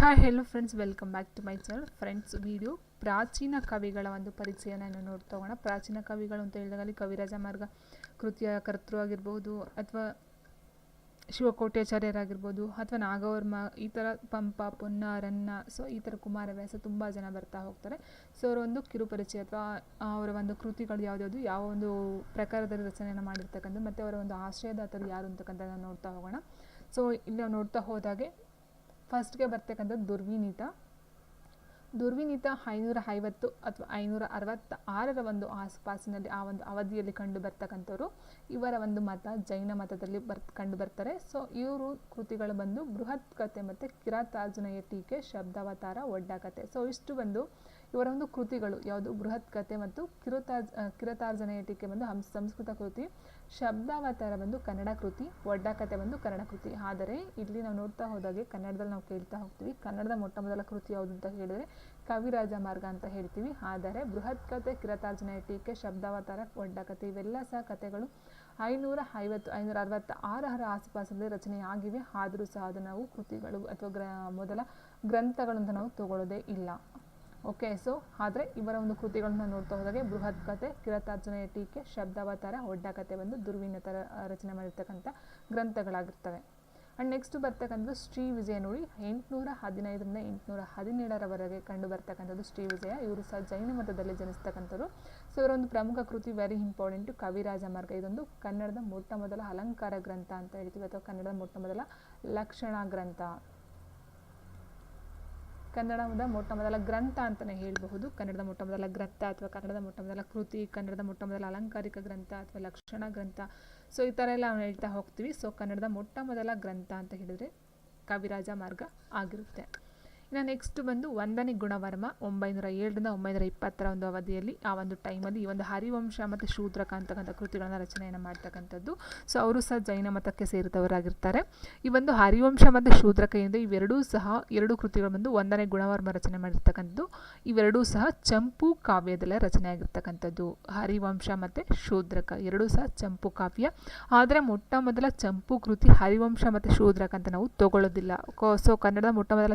Hi hello friends, welcome back to my channel. Friends, video ಪ್ರಾಚೀನ ಕವಿಗಳ ಒಂದು ಪರಿಚಯನ ನೋಡ್ತಾ ಹೋಗೋಣ. ಪ್ರಾಚೀನ ಕವಿಗಳು ಅಂತ ಹೇಳಿದಾಗ ಅಲ್ಲಿ ಕವಿರಾಜ ಮಾರ್ಗ ಕೃತಿಯ ಕರ್ತೃ ಆಗಿರ್ಬೋದು, ಅಥವಾ ಶಿವಕೋಟ್ಯಾಚಾರ್ಯರಾಗಿರ್ಬೋದು, ಅಥವಾ ನಾಗವರ್ಮ, ಈ ಥರ ಪಂಪ, ಪೊನ್ನ, ರನ್ನ, ಸೊ ಈ ಥರ ಕುಮಾರವ್ಯಾಸ ತುಂಬ ಜನ ಬರ್ತಾ ಹೋಗ್ತಾರೆ. ಸೊ ಅವರ ಒಂದು ಕಿರುಪರಿಚಯ ಅಥವಾ ಅವರ ಒಂದು ಕೃತಿಗಳು ಯಾವುದ್ಯಾವುದು, ಯಾವ ಒಂದು ಪ್ರಕಾರದಲ್ಲಿ ರಚನೆಯನ್ನು ಮಾಡಿರ್ತಕ್ಕಂಥದ್ದು, ಮತ್ತು ಅವರ ಒಂದು ಆಶ್ರಯದಾತರು ಯಾರು ಅಂತಕ್ಕಂಥದ್ದನ್ನು ನೋಡ್ತಾ ಹೋಗೋಣ. ಸೊ ಇಲ್ಲಿ ನಾವು ನೋಡ್ತಾ ಹೋದಾಗೆ ಫಸ್ಟ್ಗೆ ಬರ್ತಕ್ಕಂಥದ್ದು ದುರ್ವಿನೀತ 550 ಅಥವಾ 566 ಒಂದು ಆಸುಪಾಸಿನಲ್ಲಿ ಆ ಒಂದು ಅವಧಿಯಲ್ಲಿ ಕಂಡು ಬರ್ತಕ್ಕಂಥವ್ರು. ಇವರ ಒಂದು ಮತ ಜೈನ ಮತದಲ್ಲಿ ಕಂಡು ಬರ್ತಾರೆ. ಸೊ ಇವರು ಕೃತಿಗಳು ಬಂದು ಬೃಹತ್ ಕಥೆ ಮತ್ತು ಕಿರಾತಾರ್ಜುನೀಯ ಟೀಕೆ, ಶಬ್ದಾವತಾರ, ಒಡ್ಡಕಥೆ. ಸೊ ಇಷ್ಟು ಬಂದು ಇವರ ಒಂದು ಕೃತಿಗಳು ಯಾವುದು, ಬೃಹತ್ ಕಥೆ ಮತ್ತು ಕಿರಾತಾರ್ಜುನೀಯ ಟೀಕೆ ಬಂದು ಸಂಸ್ಕೃತ ಕೃತಿ, ಶಬ್ದಾವತಾರ ಬಂದು ಕನ್ನಡ ಕೃತಿ, ಒಡ್ಡಕಥೆ ಬಂದು ಕನ್ನಡ ಕೃತಿ. ಆದರೆ ಇಲ್ಲಿ ನಾವು ನೋಡ್ತಾ ಹೋದಾಗೆ ಕನ್ನಡದಲ್ಲಿ ನಾವು ಕೇಳ್ತಾ ಹೋಗ್ತೀವಿ, ಕನ್ನಡದ ಮೊಟ್ಟ ಮೊದಲ ಕೃತಿ ಯಾವುದು ಅಂತ ಹೇಳಿದರೆ ಕವಿರಾಜ ಮಾರ್ಗ ಅಂತ ಹೇಳ್ತೀವಿ. ಆದರೆ ಬೃಹತ್ ಕಥೆ, ಕಿರಾತಾರ್ಜುನೀಯ ಟೀಕೆ, ಶಬ್ದಾವತಾರ, ಒಡ್ಡಕಥೆ ಇವೆಲ್ಲ ಸಹ ಕಥೆಗಳು 550-566 ಆಸುಪಾಸಲ್ಲಿ ರಚನೆಯಾಗಿವೆ. ಆದರೂ ಸಹ ಅದು ನಾವು ಕೃತಿಗಳು ಅಥವಾ ಮೊದಲ ಗ್ರಂಥಗಳು ಅಂತ ನಾವು ತಗೊಳ್ಳೋದೇ ಇಲ್ಲ. ಓಕೆ, ಸೊ ಆದರೆ ಇವರ ಒಂದು ಕೃತಿಗಳನ್ನ ನೋಡ್ತಾ ಹೋದಾಗೆ ಬೃಹತ್ ಕಥೆ, ಕಿರಾತಾರ್ಜುನೀಯ ಟೀಕೆ, ಶಬ್ದಾವತಾರ, ಒಡ್ಡಕಥೆ ಬಂದು ದುರ್ವಿನೀತರ ರಚನೆ ಮಾಡಿರ್ತಕ್ಕಂಥ ಗ್ರಂಥಗಳಾಗಿರ್ತವೆ. ಆ್ಯಂಡ್ ನೆಕ್ಸ್ಟ್ ಬರ್ತಕ್ಕಂಥದ್ದು ಶ್ರೀ ವಿಜಯ ನೋಡಿ, 815ರಿಂದ 817ರವರೆಗೆ ಕಂಡು ಬರ್ತಕ್ಕಂಥದ್ದು ಶ್ರೀ ವಿಜಯ. ಇವರು ಸಹ ಜೈನ ಮತದಲ್ಲಿ ಜನಿಸ್ತಕ್ಕಂಥವ್ರು. ಸೊ ಇವರ ಒಂದು ಪ್ರಮುಖ ಕೃತಿ ವೆರಿ ಇಂಪಾರ್ಟೆಂಟ್, ಕವಿರಾಜ ಮಾರ್ಗ. ಇದೊಂದು ಕನ್ನಡದ ಮೊಟ್ಟ ಮೊದಲ ಅಲಂಕಾರ ಗ್ರಂಥ ಅಂತ ಹೇಳ್ತೀವಿ, ಅಥವಾ ಕನ್ನಡದ ಮೊಟ್ಟ ಮೊದಲ ಲಕ್ಷಣ ಗ್ರಂಥ, ಕನ್ನಡದ ಮೊಟ್ಟ ಮೊದಲ ಗ್ರಂಥ ಅಂತಲೇ ಹೇಳಬಹುದು. ಕನ್ನಡದ ಮೊಟ್ಟ ಮೊದಲ ಗ್ರಂಥ ಅಥವಾ ಕನ್ನಡದ ಮೊಟ್ಟ ಮೊದಲ ಕೃತಿ, ಕನ್ನಡದ ಮೊಟ್ಟ ಮೊದಲ ಅಲಂಕಾರಿಕ ಗ್ರಂಥ ಅಥವಾ ಲಕ್ಷಣ ಗ್ರಂಥ, ಸೊ ಈ ಥರ ಎಲ್ಲ ನಾವು ಹೇಳ್ತಾ ಹೋಗ್ತೀವಿ. ಸೊ ಕನ್ನಡದ ಮೊಟ್ಟ ಮೊದಲ ಗ್ರಂಥ ಅಂತ ಹೇಳಿದರೆ ಕವಿರಾಜ ಮಾರ್ಗ ಆಗಿರುತ್ತೆ. ಇನ್ನು ನೆಕ್ಸ್ಟ್ ಬಂದು ವಂದನೆ ಗುಣವರ್ಮ 907ರಿಂದ 920 ಒಂದು ಅವಧಿಯಲ್ಲಿ, ಆ ಒಂದು ಟೈಮಲ್ಲಿ ಈ ಒಂದು ಹರಿವಂಶ ಮತ್ತು ಶೂದ್ರಕ ಅಂತಕ್ಕಂಥ ಕೃತಿಗಳನ್ನು ರಚನೆಯನ್ನು ಮಾಡ್ತಕ್ಕಂಥದ್ದು. ಸೊ ಅವರು ಸಹ ಜೈನ ಮತಕ್ಕೆ ಸೇರಿದವರಾಗಿರ್ತಾರೆ. ಈ ಒಂದು ಹರಿವಂಶ ಮತ್ತು ಶೂದ್ರಕ ಏನಿದೆ, ಇವೆರಡೂ ಸಹ ಎರಡು ಕೃತಿಗಳು ಬಂದು ವಂದನೆ ಗುಣವರ್ಮ ರಚನೆ ಮಾಡಿರ್ತಕ್ಕಂಥದ್ದು. ಇವೆರಡೂ ಸಹ ಚಂಪು ಕಾವ್ಯದಲ್ಲೇ ರಚನೆಯಾಗಿರ್ತಕ್ಕಂಥದ್ದು. ಹರಿವಂಶ ಮತ್ತು ಶೂದ್ರಕ ಎರಡೂ ಸಹ ಚಂಪು ಕಾವ್ಯ. ಆದರೆ ಮೊಟ್ಟ ಮೊದಲ ಚಂಪು ಕೃತಿ ಹರಿವಂಶ ಮತ್ತು ಶೂದ್ರಕ ಅಂತ ನಾವು ತಗೊಳ್ಳೋದಿಲ್ಲ. ಸೊ ಕನ್ನಡದ ಮೊಟ್ಟ ಮೊದಲ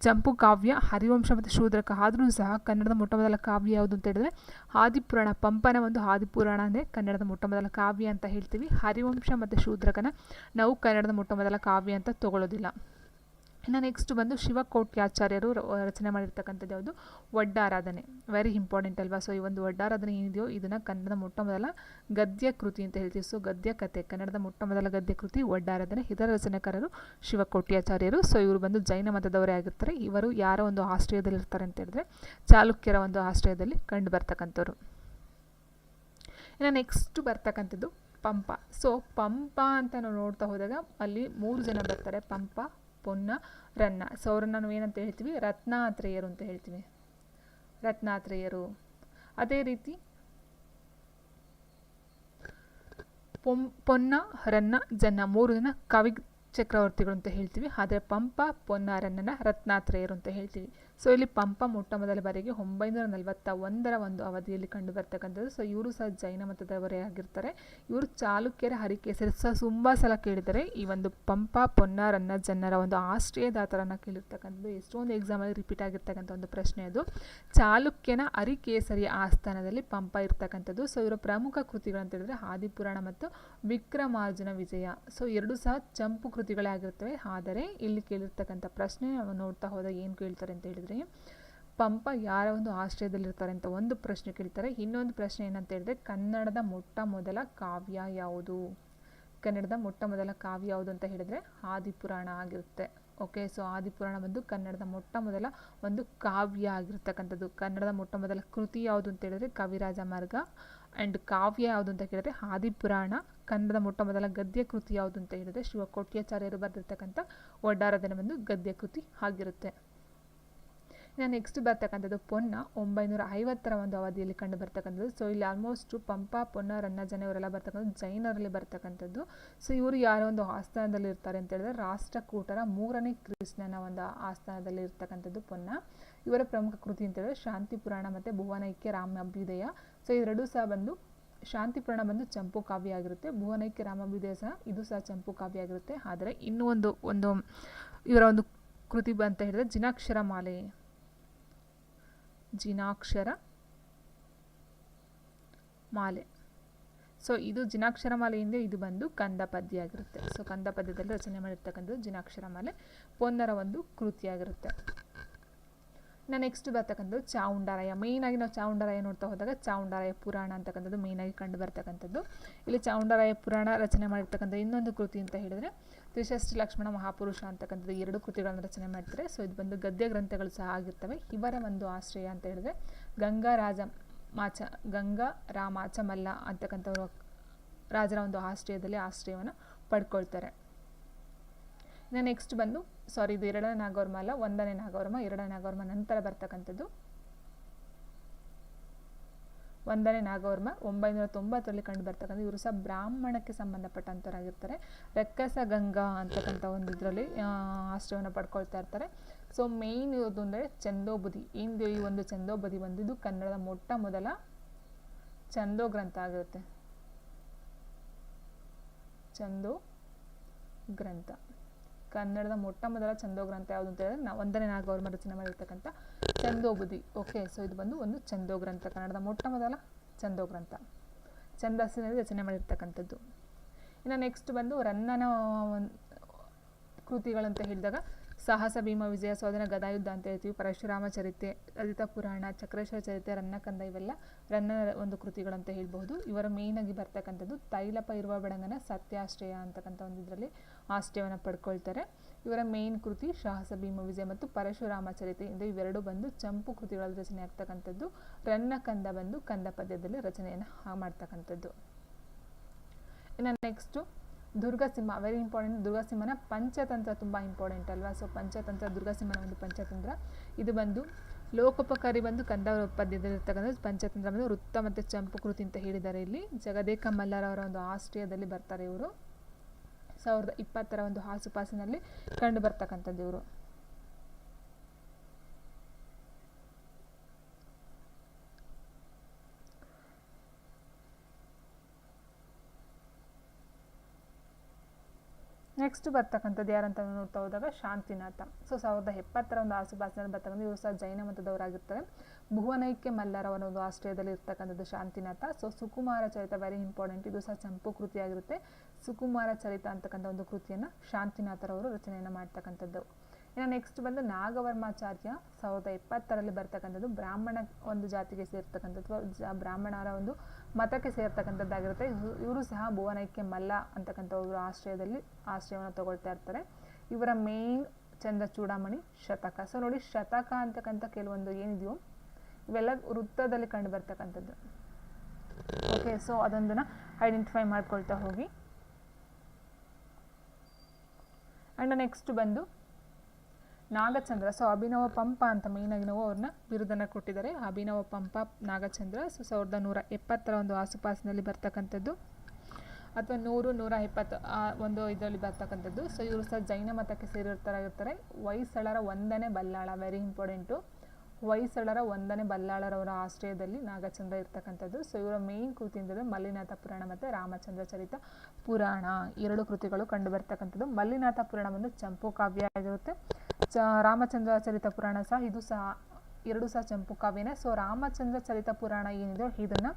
ಚಂಪು ಕಾವ್ಯ ಹರಿವಂಶ ಮತ್ತು ಶೂದ್ರಕ. ಆದರೂ ಸಹ ಕನ್ನಡದ ಮೊಟ್ಟ ಮೊದಲ ಕಾವ್ಯ ಯಾವುದು ಅಂತ ಹೇಳಿದ್ರೆ ಆದಿಪುರಾಣ. ಪಂಪನ ಒಂದು ಆದಿಪುರಾಣನೇ ಕನ್ನಡದ ಮೊಟ್ಟ ಮೊದಲ ಕಾವ್ಯ ಅಂತ ಹೇಳ್ತೀವಿ. ಹರಿವಂಶ ಮತ್ತು ಶೂದ್ರಕನ ನಾವು ಕನ್ನಡದ ಮೊಟ್ಟ ಮೊದಲ ಕಾವ್ಯ ಅಂತ ತಗೊಳ್ಳೋದಿಲ್ಲ. ಇನ್ನು ನೆಕ್ಸ್ಟ್ ಬಂದು ಶಿವಕೋಟ್ಯಾಚಾರ್ಯರು ರಚನೆ ಮಾಡಿರ್ತಕ್ಕಂಥದ್ದು ಯಾವುದು, ಒಡ್ಡಾರಾಧನೆ. ವೆರಿ ಇಂಪಾರ್ಟೆಂಟ್ ಅಲ್ವಾ. ಸೊ ಈ ಒಂದು ಒಡ್ಡಾರಾಧನೆ ಏನಿದೆಯೋ ಇದನ್ನು ಕನ್ನಡದ ಮೊಟ್ಟ ಮೊದಲ ಗದ್ಯ ಕೃತಿ ಅಂತ ಹೇಳ್ತೀವಿ. ಸೊ ಗದ್ಯ ಕಥೆ, ಕನ್ನಡದ ಮೊಟ್ಟ ಮೊದಲ ಗದ್ಯ ಕೃತಿ ಒಡ್ಡಾರಾಧನೆ. ಇದರ ರಚನೆಕಾರರು ಶಿವಕೋಟ್ಯಾಚಾರ್ಯರು. ಸೊ ಇವರು ಬಂದು ಜೈನ ಮತದವರೇ ಆಗಿರ್ತಾರೆ. ಇವರು ಯಾರ ಒಂದು ಆಶ್ರಯದಲ್ಲಿ ಇರ್ತಾರೆ ಅಂತ ಹೇಳಿದ್ರೆ ಚಾಲುಕ್ಯರ ಒಂದು ಆಶ್ರಯದಲ್ಲಿ ಕಂಡು ಬರ್ತಕ್ಕಂಥವ್ರು. ಇನ್ನು ನೆಕ್ಸ್ಟ್ ಬರ್ತಕ್ಕಂಥದ್ದು ಪಂಪ. ಸೊ ಪಂಪ ಅಂತ ನಾವು ನೋಡ್ತಾ ಹೋದಾಗ ಅಲ್ಲಿ 3 ಜನ ಬರ್ತಾರೆ, ಪಂಪ, ಪೊನ್ನ, ರನ್ನ. ಸೊ ಅವರನ್ನು ನಾವು ಏನಂತ ಹೇಳ್ತೀವಿ, ರತ್ನಾತ್ರೇಯರು ಅಂತ ಹೇಳ್ತೀವಿ, ರತ್ನಾತ್ರೇಯರು. ಅದೇ ರೀತಿ ಪೊನ್ನ, ರನ್ನ, ಜನ್ನ 3 ಜನ ಕವಿ ಚಕ್ರವರ್ತಿಗಳು ಅಂತ ಹೇಳ್ತೀವಿ. ಆದರೆ ಪಂಪ, ಪೊನ್ನ, ರನ್ನನ ರತ್ನಾತ್ರೇಯರು ಅಂತ ಹೇಳ್ತೀವಿ. ಸೊ ಇಲ್ಲಿ ಪಂಪ ಮೊಟ್ಟ ಮೊದಲ ಬಾರಿಗೆ 941ರ ಒಂದು ಅವಧಿಯಲ್ಲಿ ಕಂಡು ಬರ್ತಕ್ಕಂಥದ್ದು. ಸೊ ಇವರು ಸಹ ಜೈನ ಮತದವರೇ ಆಗಿರ್ತಾರೆ. ಇವರು ಚಾಲುಕ್ಯರ ಹರಿಕೇಸರಿ ಸಹ ತುಂಬ ಸಲ ಕೇಳಿದ್ದಾರೆ. ಈ ಒಂದು ಪಂಪ, ಪೊನ್ನ, ರನ್ನ, ಜನ್ನರ ಒಂದು ಆಶ್ರಯದಾತರನ್ನು ಕೇಳಿರ್ತಕ್ಕಂಥದ್ದು. ಎಷ್ಟೊಂದು ಎಕ್ಸಾಮಲ್ಲಿ ರಿಪೀಟ್ ಆಗಿರ್ತಕ್ಕಂಥ ಒಂದು ಪ್ರಶ್ನೆ ಅದು. ಚಾಲುಕ್ಯನ ಹರಿಕೇಸರಿಯ ಆಸ್ಥಾನದಲ್ಲಿ ಪಂಪ ಇರ್ತಕ್ಕಂಥದ್ದು. ಸೊ ಇವರ ಪ್ರಮುಖ ಕೃತಿಗಳು ಅಂತ ಹೇಳಿದ್ರೆ ಆದಿಪುರಾಣ ಮತ್ತು ವಿಕ್ರಮಾರ್ಜುನ ವಿಜಯ. ಸೊ ಎರಡೂ ಸಹ ಚಂಪು ಕೃತಿಗಳೇ ಆಗಿರ್ತವೆ. ಆದರೆ ಇಲ್ಲಿ ಕೇಳಿರ್ತಕ್ಕಂಥ ಪ್ರಶ್ನೆ ನಾವು ನೋಡ್ತಾ ಹೋದಾಗ ಏನು ಕೇಳ್ತಾರೆ ಅಂತ ಹೇಳಿದ್ರೆ, ಪಂಪ ಯಾರ ಒಂದು ಆಶ್ರಯದಲ್ಲಿರ್ತಾರೆ ಅಂತ ಒಂದು ಪ್ರಶ್ನೆ ಕೇಳ್ತಾರೆ. ಇನ್ನೊಂದು ಪ್ರಶ್ನೆ ಏನಂತ ಹೇಳಿದ್ರೆ ಕನ್ನಡದ ಮೊಟ್ಟ ಮೊದಲ ಕಾವ್ಯ ಯಾವುದು, ಕನ್ನಡದ ಮೊಟ್ಟ ಮೊದಲ ಕಾವ್ಯ ಯಾವುದು ಅಂತ ಹೇಳಿದ್ರೆ ಆದಿಪುರಾಣ ಆಗಿರುತ್ತೆ. ಓಕೆ, ಸೊ ಆದಿಪುರಾಣ ಬಂದು ಕನ್ನಡದ ಮೊಟ್ಟ ಮೊದಲ ಒಂದು ಕಾವ್ಯ ಆಗಿರ್ತಕ್ಕಂಥದ್ದು. ಕನ್ನಡದ ಮೊಟ್ಟ ಮೊದಲ ಕೃತಿ ಯಾವುದು ಅಂತ ಹೇಳಿದ್ರೆ ಕವಿರಾಜ ಮಾರ್ಗ. ಆ್ಯಂಡ್ ಕಾವ್ಯ ಯಾವುದು ಅಂತ ಕೇಳಿದ್ರೆ ಆದಿಪುರಾಣ. ಕನ್ನಡದ ಮೊಟ್ಟ ಮೊದಲ ಗದ್ಯ ಕೃತಿ ಯಾವುದು ಅಂತ ಹೇಳಿದ್ರೆ ಶಿವಕೋಟ್ಯಾಚಾರ್ಯರು ಬರೆದಿರ್ತಕ್ಕಂಥ ಒಡ್ಡಾರಾಧನೆ ಒಂದು ಗದ್ಯ ಕೃತಿ ಆಗಿರುತ್ತೆ. ಇನ್ನು ನೆಕ್ಸ್ಟ್ ಬರ್ತಕ್ಕಂಥದ್ದು ಪೊನ್ನ 950ರ ಒಂದು ಅವಧಿಯಲ್ಲಿ ಕಂಡು ಬರ್ತಕ್ಕಂಥದ್ದು. ಸೊ ಇಲ್ಲಿ ಆಲ್ಮೋಸ್ಟ್ ಪಂಪ, ಪೊನ್ನ, ರನ್ನ, ಜನ ಇವರೆಲ್ಲ ಬರ್ತಕ್ಕಂಥದ್ದು ಜೈನರಲ್ಲಿ ಬರ್ತಕ್ಕಂಥದ್ದು. ಸೊ ಇವರು ಯಾರ ಒಂದು ಆಸ್ಥಾನದಲ್ಲಿ ಇರ್ತಾರೆ ಅಂತ ಹೇಳಿದ್ರೆ ರಾಷ್ಟ್ರಕೂಟರ 3ನೇ ಕೃಷ್ಣನ ಒಂದು ಆಸ್ಥಾನದಲ್ಲಿ ಇರ್ತಕ್ಕಂಥದ್ದು ಪೊನ್ನ. ಇವರ ಪ್ರಮುಖ ಕೃತಿ ಅಂತ ಹೇಳಿದ್ರೆ ಶಾಂತಿ ಪುರಾಣ ಮತ್ತು ಭುವನೈಕ್ಯ ರಾಮಾಭ್ಯುದಯ. ಸೊ ಇವೆರಡೂ ಸಹ ಬಂದು ಶಾಂತಿ ಪುರಾಣ ಬಂದು ಚಂಪು ಕಾವ್ಯ ಆಗಿರುತ್ತೆ. ಭುವನೈಕ್ಯ ರಾಮಾಭ್ಯುದಯ ಸಹ ಇದು ಸಹ ಚಂಪು ಕಾವ್ಯ ಆಗಿರುತ್ತೆ. ಆದರೆ ಇನ್ನೂ ಒಂದು ಇವರ ಒಂದು ಕೃತಿ ಅಂತ ಹೇಳಿದ್ರೆ ಜಿನಾಕ್ಷರ ಮಾಲೆ. ಜಿನಾಕ್ಷರ ಮಾಲೆ. ಸೊ ಇದು ಜಿನಾಕ್ಷರ ಮಾಲೆಯಿಂದ ಇದು ಬಂದು ಕಂದ ಪದ್ಯ ಆಗಿರುತ್ತೆ. ಸೊ ಕಂದ ಪದ್ಯದಲ್ಲಿ ರಚನೆ ಮಾಡಿರ್ತಕ್ಕಂಥದ್ದು ಜಿನಾಕ್ಷರ ಮಾಲೆ ಪೊನ್ನರ ಒಂದು ಕೃತಿಯಾಗಿರುತ್ತೆ. ಇನ್ನು ನೆಕ್ಸ್ಟ್ ಬರ್ತಕ್ಕಂಥದ್ದು ಚಾವುಂಡರಾಯ. ಮೇಯ್ನಾಗಿ ನಾವು ಚಾವುಂಡರಾಯ ನೋಡ್ತಾ ಹೋದಾಗ ಚಾವುಂಡರಾಯ ಪುರಾಣ ಅಂತಕ್ಕಂಥದ್ದು ಮೇಯ್ನಾಗಿ ಕಂಡು ಬರ್ತಕ್ಕಂಥದ್ದು. ಇಲ್ಲಿ ಚಾವುಂಡರಾಯ ಪುರಾಣ ರಚನೆ ಮಾಡಿರ್ತಕ್ಕಂಥ ಇನ್ನೊಂದು ಕೃತಿ ಅಂತ ಹೇಳಿದರೆ ತ್ರಿಷಷ್ಟಿ ಲಕ್ಷ್ಮಣ ಮಹಾಪುರುಷ ಅಂತಕ್ಕಂಥದ್ದು 2 ಕೃತಿಗಳನ್ನು ರಚನೆ ಮಾಡ್ತಾರೆ. ಸೊ ಇದು ಬಂದು ಗದ್ಯ ಗ್ರಂಥಗಳು ಸಹ ಆಗಿರ್ತವೆ. ಇವರ ಒಂದು ಆಶ್ರಯ ಅಂತ ಹೇಳಿದ್ರೆ ಗಂಗಾ ರಾಮಾಚಮಲ್ಲ ಅಂತಕ್ಕಂಥವ್ರು ರಾಜರ ಒಂದು ಆಶ್ರಯವನ್ನು ಪಡ್ಕೊಳ್ತಾರೆ. ಇನ್ನು ನೆಕ್ಸ್ಟ್ ಬಂದು ಇದು 2ನೇ ನಾಗವರ್ಮ ಅಲ್ಲ, 1ನೇ ನಾಗವರ್ಮ. 2ನೇ ನಾಗವರ್ಮ ನಂತರ ಬರ್ತಕ್ಕಂಥದ್ದು 1ನೇ ನಾಗವರ್ಮ 990ರಲ್ಲಿ ಕಂಡು ಬರ್ತಕ್ಕಂಥ. ಇವರು ಸಹ ಬ್ರಾಹ್ಮಣಕ್ಕೆ ಸಂಬಂಧಪಟ್ಟಂಥವರಾಗಿರ್ತಾರೆ. ರಕ್ಕಸ ಗಂಗಾ ಅಂತಕ್ಕಂಥ ಒಂದು ಇದರಲ್ಲಿ ಆಶ್ರಯವನ್ನು ಪಡ್ಕೊಳ್ತಾ ಇರ್ತಾರೆ. ಸೊ ಮೇಯ್ನ್ ಇರೋದು ಅಂದರೆ ಚಂದೋಬುದಿ. ಏನು ಈ ಒಂದು ಚಂದೋಬುದಿ ಬಂದಿದ್ದು ಕನ್ನಡದ ಮೊಟ್ಟ ಮೊದಲ ಚಂದೋ ಗ್ರಂಥ ಆಗಿರುತ್ತೆ. ಚಂದೋ ಗ್ರಂಥ ಕನ್ನಡದ ಮೊಟ್ಟ ಮೊದಲ ಚಂದೋ ಗ್ರಂಥ ಯಾವುದು ಅಂತ ಹೇಳಿದ್ರೆ 1ನೇ ನಾಗವರ್ಮ ರಚನೆ ಮಾಡಿರ್ತಕ್ಕಂಥ ಚಂದೋಬುದಿ. ಓಕೆ, ಸೊ ಇದು ಬಂದು ಒಂದು ಚಂದೋ ಗ್ರಂಥ, ಕನ್ನಡದ ಮೊಟ್ಟ ಮೊದಲ ಚಂದೋ ಗ್ರಂಥ, ಛಂದಸ್ಸಿನಲ್ಲಿ ರಚನೆ ಮಾಡಿರ್ತಕ್ಕಂಥದ್ದು. ಇನ್ನು ನೆಕ್ಸ್ಟ್ ಬಂದು ರನ್ನನ ಕೃತಿಗಳಂತ ಹೇಳಿದಾಗ ಸಾಹಸ ಭೀಮ ವಿಜಯ ಸೋದನ ಗದಾಯುದ್ಧ ಅಂತ ಹೇಳ್ತೀವಿ. ಪರಶುರಾಮ ಚರಿತೆ, ಲಲಿತ ಪುರಾಣ, ಚಕ್ರೇಶ್ವರ ಚರಿತೆ, ರನ್ನಕಂದ ಇವೆಲ್ಲ ರನ್ನನ ಒಂದು ಕೃತಿಗಳಂತ ಹೇಳ್ಬಹುದು. ಇವರ ಮೇಯ್ನಾಗಿ ಬರ್ತಕ್ಕಂಥದ್ದು ತೈಲಪ ಇರುವ ಬೆಡಂಗನ ಸತ್ಯಾಶ್ರಯ ಅಂತಕ್ಕಂಥ ಒಂದು ಇದರಲ್ಲಿ ಆಶ್ರಯವನ್ನು ಪಡ್ಕೊಳ್ತಾರೆ. ಇವರ ಮೇಯ್ನ್ ಕೃತಿ ಸಾಹಸ ಭೀಮ ವಿಜಯ ಮತ್ತು ಪರಶುರಾಮ ಚರಿತೆ ಇಂದ ಇವೆರಡು ಬಂದು ಚಂಪು ಕೃತಿಗಳಲ್ಲಿ ರಚನೆ ಆಗ್ತಕ್ಕಂಥದ್ದು. ರನ್ನಕಂದ ಬಂದು ಕಂದ ಪದ್ಯದಲ್ಲಿ ರಚನೆಯನ್ನು ಮಾಡ್ತಕ್ಕಂಥದ್ದು. ಇನ್ನು next Durgasimha, very important. ದುರ್ಗಸಿಂಹನ Panchatantra ತುಂಬ ಇಂಪಾರ್ಟೆಂಟ್ ಅಲ್ವಾ. ಸೊ ಪಂಚತಂತ್ರ, ದುರ್ಗಸಿಂಹನ ಒಂದು ಪಂಚತಂತ್ರ ಇದು ಬಂದು ಲೋಕೋಪಕಾರಿ ಬಂದು ಕಂದ ಪದ್ಯದಲ್ಲಿ ಇರ್ತಕ್ಕಂಥ. ಪಂಚತಂತ್ರ ಬಂದು ವೃತ್ತ ಮತ್ತು ಚಂಪು ಕೃತಿ ಅಂತ ಹೇಳಿದ್ದಾರೆ. ಇಲ್ಲಿ ಜಗದೇಕ ಮಲ್ಲರವರ ಒಂದು ಆಶ್ರಯದಲ್ಲಿ ಬರ್ತಾರೆ ಇವರು. 1020ರ ಒಂದು ಆಸುಪಾಸಿನಲ್ಲಿ ಕಂಡು ಬರ್ತಕ್ಕಂಥದ್ದು ಇವರು. ನೆಕ್ಸ್ಟ್ ಬರ್ತಕ್ಕಂಥದ್ದು ಯಾರಂತ ನೋಡ್ತಾ ಹೋದಾಗ ಶಾಂತಿನಾಥ. ಸೊ 1070ರ ಒಂದು ಆಸುಪಾಸಿನಲ್ಲಿ ಬರ್ತಕ್ಕಂಥ. ಇವರು ಸಹ ಜೈನ ಮತದವರಾಗಿರ್ತಾರೆ. ಭುವನೈಕ್ಯ ಮಲ್ಲರವರ ಒಂದು ಆಶ್ರಯದಲ್ಲಿ ಇರ್ತಕ್ಕಂಥದ್ದು ಶಾಂತಿನಾಥ. ಸೊ ಸುಕುಮಾರ ಚರಿತ, ವೆರಿ ಇಂಪಾರ್ಟೆಂಟ್. ಇದು ಸಹ ಚಂಪು ಕೃತಿಯಾಗಿರುತ್ತೆ. ಸುಕುಮಾರ ಚರಿತ ಅಂತಕ್ಕಂಥ ಒಂದು ಕೃತಿಯನ್ನು ಶಾಂತಿನಾಥರವರು ರಚನೆಯನ್ನು ಮಾಡ್ತಕ್ಕಂಥದ್ದು. ಇನ್ನು ನೆಕ್ಸ್ಟ್ ಬಂದು ನಾಗವರ್ಮಾಚಾರ್ಯ 1070ರಲ್ಲಿ ಬರ್ತಕ್ಕಂಥದ್ದು. ಬ್ರಾಹ್ಮಣ ಒಂದು ಜಾತಿಗೆ ಸೇರ್ತಕ್ಕಂಥದ್ದು, ಬ್ರಾಹ್ಮಣರ ಒಂದು ಮತಕ್ಕೆ ಸೇರ್ತಕ್ಕಂಥದ್ದಾಗಿರುತ್ತೆ. ಇವರು ಸಹ ಭುವನೈಕ್ಯ ಮಲ್ಲ ಅಂತಕ್ಕಂಥ ಒಂದು ಆಶ್ರಯವನ್ನು ತಗೊಳ್ತಾ ಇರ್ತಾರೆ. ಇವರ ಮೇನ್ ಚಂದ ಚೂಡಾಮಣಿ, ಶತಕ. ಸೊ ನೋಡಿ, ಶತಕ ಅಂತಕ್ಕಂಥ ಕೆಲವೊಂದು ಏನಿದೆಯೋ ಇವೆಲ್ಲ ವೃತ್ತದಲ್ಲಿ ಕಂಡು ಬರ್ತಕ್ಕಂಥದ್ದು. ಓಕೆ, ಸೊ ಅದೊಂದನ್ನು ಐಡೆಂಟಿಫೈ ಮಾಡ್ಕೊಳ್ತಾ ಹೋಗಿ. ಆ್ಯಂಡ್ ನೆಕ್ಸ್ಟ್ ಬಂದು ನಾಗಚಂದ್ರ. ಸೊ ಅಭಿನವ ಪಂಪ ಅಂತ ಮೇಯ್ನಾಗಿ ನಾವು ಅವ್ರನ್ನ ಬಿರುದನ್ನು ಕೊಟ್ಟಿದ್ದಾರೆ. ಅಭಿನವ ಪಂಪ ನಾಗಚಂದ್ರ. ಸೊ 1170ರ ಒಂದು ಆಸುಪಾಸಿನಲ್ಲಿ ಬರ್ತಕ್ಕಂಥದ್ದು, ಅಥವಾ 100-120 ಒಂದು ಇದರಲ್ಲಿ ಬರ್ತಕ್ಕಂಥದ್ದು. ಸೊ ಇವರು ಸಹ ಜೈನ ಮತಕ್ಕೆ ಸೇರಿರ್ತಾರಾಗಿರ್ತಾರೆ. ಹೊಯ್ಸಳರ 1ನೇ ಬಲ್ಲಾಳ, ವೆರಿ ಇಂಪಾರ್ಟೆಂಟು. ಹೊಯ್ಸಳರ 1ನೇ ಬಲ್ಲಾಳರವರ ಆಶ್ರಯದಲ್ಲಿ ನಾಗಚಂದ್ರ ಇರ್ತಕ್ಕಂಥದ್ದು. ಸೊ ಇವರ ಮೇಯ್ನ್ ಕೃತಿ ಅಂದರೆ ಮಲ್ಲಿನಾಥ ಪುರಾಣ ಮತ್ತು ರಾಮಚಂದ್ರ ಚರಿತ ಪುರಾಣ, 2 ಕೃತಿಗಳು ಕಂಡು ಬರ್ತಕ್ಕಂಥದ್ದು. ಮಲ್ಲಿನಾಥ ಪುರಾಣ ಬಂದು ಚಂಪು ಕಾವ್ಯ ಆಗಿರುತ್ತೆ. ರಾಮಚಂದ್ರ ಚರಿತ ಪುರಾಣ ಸಹ ಇದು ಸಹ 2 ಸಹ ಚಂಪು ಕಾವ್ಯನೇ. ಸೊ ರಾಮಚಂದ್ರ ಚರಿತ ಪುರಾಣ ಏನಿದೆ ಇದನ್ನು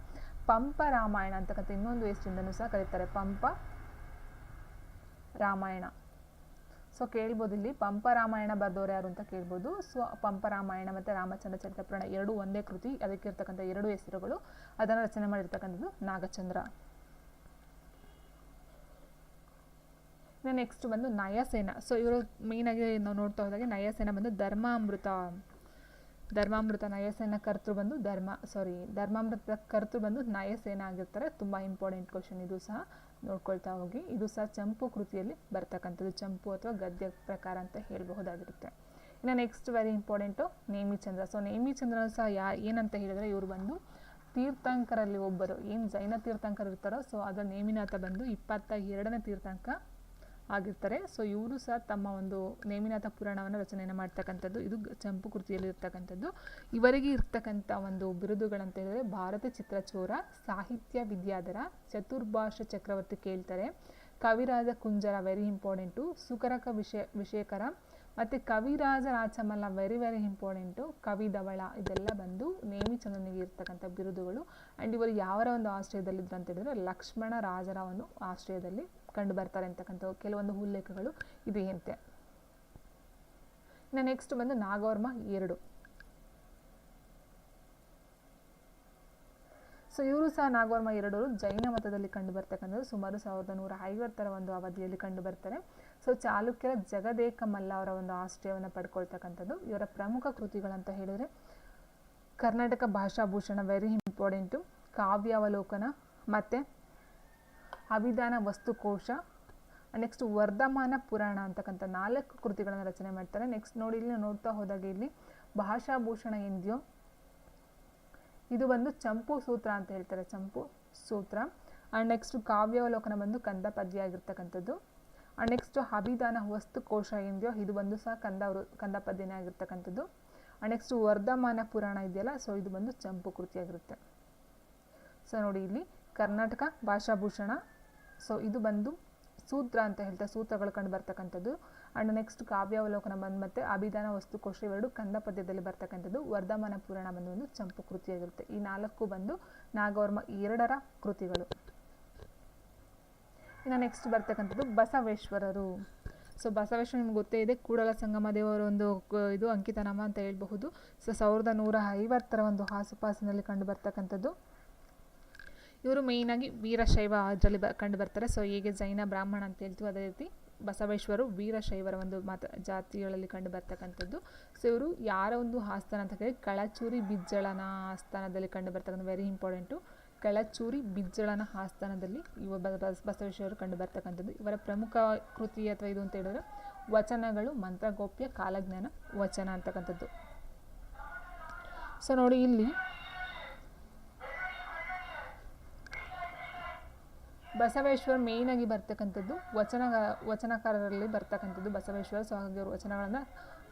ಪಂಪ ರಾಮಾಯಣ ಅಂತಕ್ಕಂಥ ಇನ್ನೊಂದು ಹೆಸರಿಂದನೂ ಸಹ ಕರೀತಾರೆ, ಪಂಪ ರಾಮಾಯಣ. ಸೊ ಕೇಳ್ಬೋದು ಇಲ್ಲಿ ಪಂಪ ರಾಮಾಯಣ ಬರೆದವರು ಯಾರು ಅಂತ ಕೇಳ್ಬೋದು. ಸೊ ಪಂಪ ರಾಮಾಯಣ ಮತ್ತು ರಾಮಚಂದ್ರ ಚರಿತ ಪುರಾಣ 2 ಒಂದೇ ಕೃತಿ, ಅದಕ್ಕೆ ಇರ್ತಕ್ಕಂಥ 2 ಹೆಸರುಗಳು. ಅದನ್ನು ರಚನೆ ಮಾಡಿರ್ತಕ್ಕಂಥದ್ದು ನಾಗಚಂದ್ರ. ನೆಕ್ಸ್ಟ್ ಬಂದು ನಯಸೇನ. ಸೊ ಇವರು ಮೇಯ್ನಾಗಿ ನಾವು ನೋಡ್ತಾ ಹೋದಾಗೆ ನಯಸೇನ ಬಂದು ಧರ್ಮಾಮೃತ ನಯಸೇನ ಕರ್ತೃ ಬಂದು ಧರ್ಮಾಮೃತ ಕರ್ತೃ ಬಂದು ನಯಸೇನ ಆಗಿರ್ತಾರೆ. ತುಂಬ ಇಂಪಾರ್ಟೆಂಟ್ ಕ್ವಶನ್ ಇದು ಸಹ, ನೋಡ್ಕೊಳ್ತಾ ಹೋಗಿ. ಇದು ಸಹ ಚಂಪು ಕೃತಿಯಲ್ಲಿ ಬರ್ತಕ್ಕಂಥದ್ದು, ಚಂಪು ಅಥವಾ ಗದ್ಯ ಪ್ರಕಾರ ಅಂತ ಹೇಳಬಹುದಾಗಿರುತ್ತೆ. ಇನ್ನು next very important Nemichandra. So Nemichandra ಸಹ ಏನಂತ ಹೇಳಿದರೆ ಇವರು ಬಂದು ತೀರ್ಥಂಕರಲ್ಲಿ ಒಬ್ಬರು. ಏನು ಜೈನ ತೀರ್ಥಂಕರು ಇರ್ತಾರೋ ಸೊ ಅದರ ನೇಮಿನಾಥ ಬಂದು 22ನೇ ತೀರ್ಥಂಕ ಆಗಿರ್ತಾರೆ. ಸೊ ಇವರು ಸಹ ತಮ್ಮ ಒಂದು ನೇಮಿನಾಥ ಪುರಾಣವನ್ನು ರಚನೆಯನ್ನು ಮಾಡ್ತಕ್ಕಂಥದ್ದು. ಇದು ಚಂಪು ಕೃತಿಯಲ್ಲಿ ಇರ್ತಕ್ಕಂಥದ್ದು. ಇವರಿಗೆ ಇರ್ತಕ್ಕಂಥ ಒಂದು ಬಿರುದುಗಳಂತ ಹೇಳಿದರೆ ಭಾರತ ಚಿತ್ರಚೋರ, ಸಾಹಿತ್ಯ ವಿದ್ಯಾಧರ, ಚತುರ್ಭಾಷ ಚಕ್ರವರ್ತಿ ಕೇಳ್ತಾರೆ, ಕವಿರಾಜ ಕುಂಜರ, ವೆರಿ ಇಂಪಾರ್ಟೆಂಟು, ಸುಕರಕ ವಿಷಯಕರ, ಮತ್ತು ಕವಿರಾಜ ರಾಚಮಲ್ಲ ವೆರಿ ವೆರಿ ಇಂಪಾರ್ಟೆಂಟು, ಕವಿಧವಳ ಇದೆಲ್ಲ ಬಂದು ನೇಮಿಚಂದ್ರನಿಗೆ ಇರ್ತಕ್ಕಂಥ ಬಿರುದುಗಳು. ಆ್ಯಂಡ್ ಇವರು ಯಾವರ ಒಂದು ಆಶ್ರಯದಲ್ಲಿದ್ದರು ಅಂತ ಹೇಳಿದ್ರೆ ಲಕ್ಷ್ಮಣ ರಾಜರ ಒಂದು ಆಶ್ರಯದಲ್ಲಿ ಕಂಡು ಬರ್ತಾರೆ ಅಂತಕ್ಕಂಥ ಕೆಲವೊಂದು ಉಲ್ಲೇಖಗಳು ಇದೆಯಂತೆ. ಇನ್ನು ನೆಕ್ಸ್ಟ್ ಬಂದು ನಾಗವರ್ಮ 2. ಸೊ ಇವರು ಸಹ ನಾಗವರ್ಮ 2 ಜೈನ ಮತದಲ್ಲಿ ಕಂಡು ಬರ್ತಕ್ಕಂಥದ್ದು ಸುಮಾರು 1150 ಒಂದು ಅವಧಿಯಲ್ಲಿ ಕಂಡು ಬರ್ತಾರೆ. ಸೊ ಚಾಲುಕ್ಯರ ಜಗದೇಕ ಮಲ್ಲ ಅವರ ಒಂದು ಆಶ್ರಯವನ್ನು ಪಡ್ಕೊಳ್ತಕ್ಕಂಥದ್ದು. ಇವರ ಪ್ರಮುಖ ಕೃತಿಗಳಂತ ಹೇಳಿದರೆ ಕರ್ನಾಟಕ ಭಾಷಾಭೂಷಣ ವೆರಿ ಇಂಪಾರ್ಟೆಂಟು, ಕಾವ್ಯಾವಲೋಕನ ಮತ್ತು ಅಭಿಧಾನ ವಸ್ತುಕೋಶ, ನೆಕ್ಸ್ಟ್ ವರ್ಧಮಾನ ಪುರಾಣ ಅಂತಕ್ಕಂಥ 4 ಕೃತಿಗಳನ್ನು ರಚನೆ ಮಾಡ್ತಾರೆ. ನೆಕ್ಸ್ಟ್ ನೋಡಿ ಇಲ್ಲಿ ನೋಡ್ತಾ ಹೋದಾಗ ಇಲ್ಲಿ ಭಾಷಾಭೂಷಣ ಏನಿದೆಯೋ ಇದು ಬಂದು ಚಂಪು ಸೂತ್ರ ಅಂತ ಹೇಳ್ತಾರೆ, ಚಂಪು ಸೂತ್ರ. ಆ್ಯಂಡ್ ನೆಕ್ಸ್ಟ್ ಕಾವ್ಯಾವಲೋಕನ ಬಂದು ಕಂದ ಪದ್ಯ ಆಗಿರ್ತಕ್ಕಂಥದ್ದು. ಆ್ಯಂಡ್ ನೆಕ್ಸ್ಟ್ ಅಭಿಧಾನ ವಸ್ತುಕೋಶ ಏನಿದೆಯೋ ಇದು ಬಂದು ಸಹ ಕಂದ ಪದ್ಯನೇ ಆಗಿರ್ತಕ್ಕಂಥದ್ದು. ಆ್ಯಂಡ್ ನೆಕ್ಸ್ಟ್ ವರ್ಧಮಾನ ಪುರಾಣ ಇದೆಯಲ್ಲ, ಸೊ ಇದು ಬಂದು ಚಂಪು ಕೃತಿಯಾಗಿರುತ್ತೆ. ಸೊ ನೋಡಿ ಇಲ್ಲಿ ಕರ್ನಾಟಕ ಭಾಷಾಭೂಷಣ, ಸೊ ಇದು ಬಂದು ಸೂತ್ರ ಅಂತ ಹೇಳ್ತಾರೆ, ಸೂತ್ರಗಳು ಕಂಡು ಬರ್ತಕ್ಕಂಥದ್ದು. ಆ್ಯಂಡ್ ನೆಕ್ಸ್ಟ್ ಕಾವ್ಯಾವಲೋಕನ ಬಂದು ಮತ್ತು ಅಭಿಧಾನ ವಸ್ತುಕೋಶ ಇವೆರಡು ಕಂದ ಪದ್ಯದಲ್ಲಿ ಬರ್ತಕ್ಕಂಥದ್ದು. ವರ್ಧಮಾನ ಪುರಾಣ ಬಂದು ಒಂದು ಚಂಪು ಕೃತಿಯಾಗಿರುತ್ತೆ. ಈ 4 ಬಂದು ನಾಗವರ್ಮ 2 ಕೃತಿಗಳು. ಇನ್ನು ನೆಕ್ಸ್ಟ್ ಬರ್ತಕ್ಕಂಥದ್ದು ಬಸವೇಶ್ವರರು. ಸೊ ಬಸವೇಶ್ವರ ನಿಮ್ಗೆ ಗೊತ್ತೇ ಇದೆ, ಕೂಡಲ ಸಂಗಮ ದೇವರ ಒಂದು ಇದು ಅಂಕಿತನಾಮ ಅಂತ ಹೇಳ್ಬಹುದು. ಸೊ 1150 ಒಂದು ಆಸುಪಾಸಿನಲ್ಲಿ ಕಂಡು ಬರ್ತಕ್ಕಂಥದ್ದು. ಇವರು ಮೇಯ್ನಾಗಿ ವೀರಶೈವ ಅದರಲ್ಲಿ ಕಂಡು ಬರ್ತಾರೆ. ಸೊ ಹೇಗೆ ಜೈನ ಬ್ರಾಹ್ಮಣ ಅಂತ ಹೇಳ್ತೀವಿ ಅದೇ ರೀತಿ ಬಸವೇಶ್ವರು ವೀರಶೈವರ ಒಂದು ಜಾತಿಗಳಲ್ಲಿ ಕಂಡು ಬರ್ತಕ್ಕಂಥದ್ದು. ಸೊ ಇವರು ಯಾರ ಒಂದು ಆಸ್ಥಾನ ಅಂತ ಹೇಳಿದ್ರೆ ಕಳಚೂರಿ ಬಿಜ್ಜಳನ ಆಸ್ಥಾನದಲ್ಲಿ ಕಂಡು ಬರ್ತಕ್ಕಂಥ ವೆರಿ ಇಂಪಾರ್ಟೆಂಟು, ಕಳಚೂರಿ ಬಿಜ್ಜಳನ ಆಸ್ಥಾನದಲ್ಲಿ ಬಸವೇಶ್ವರರು ಕಂಡು ಬರ್ತಕ್ಕಂಥದ್ದು. ಇವರ ಪ್ರಮುಖ ಕೃತಿ ಅಥವಾ ಇದು ಅಂತ ಹೇಳಿದ್ರೆ ವಚನಗಳು, ಮಂತ್ರಗೋಪ್ಯ, ಕಾಲಜ್ಞಾನ ವಚನ ಅಂತಕ್ಕಂಥದ್ದು. ಸೊ ನೋಡಿ ಇಲ್ಲಿ ಬಸವೇಶ್ವರ ಮೇಯ್ನಾಗಿ ಬರ್ತಕ್ಕಂಥದ್ದು ವಚನಕಾರರಲ್ಲಿ ಬರ್ತಕ್ಕಂಥದ್ದು ಬಸವೇಶ್ವರ. ಸೊ ಹಾಗೆ ಅವರು ವಚನಗಳನ್ನು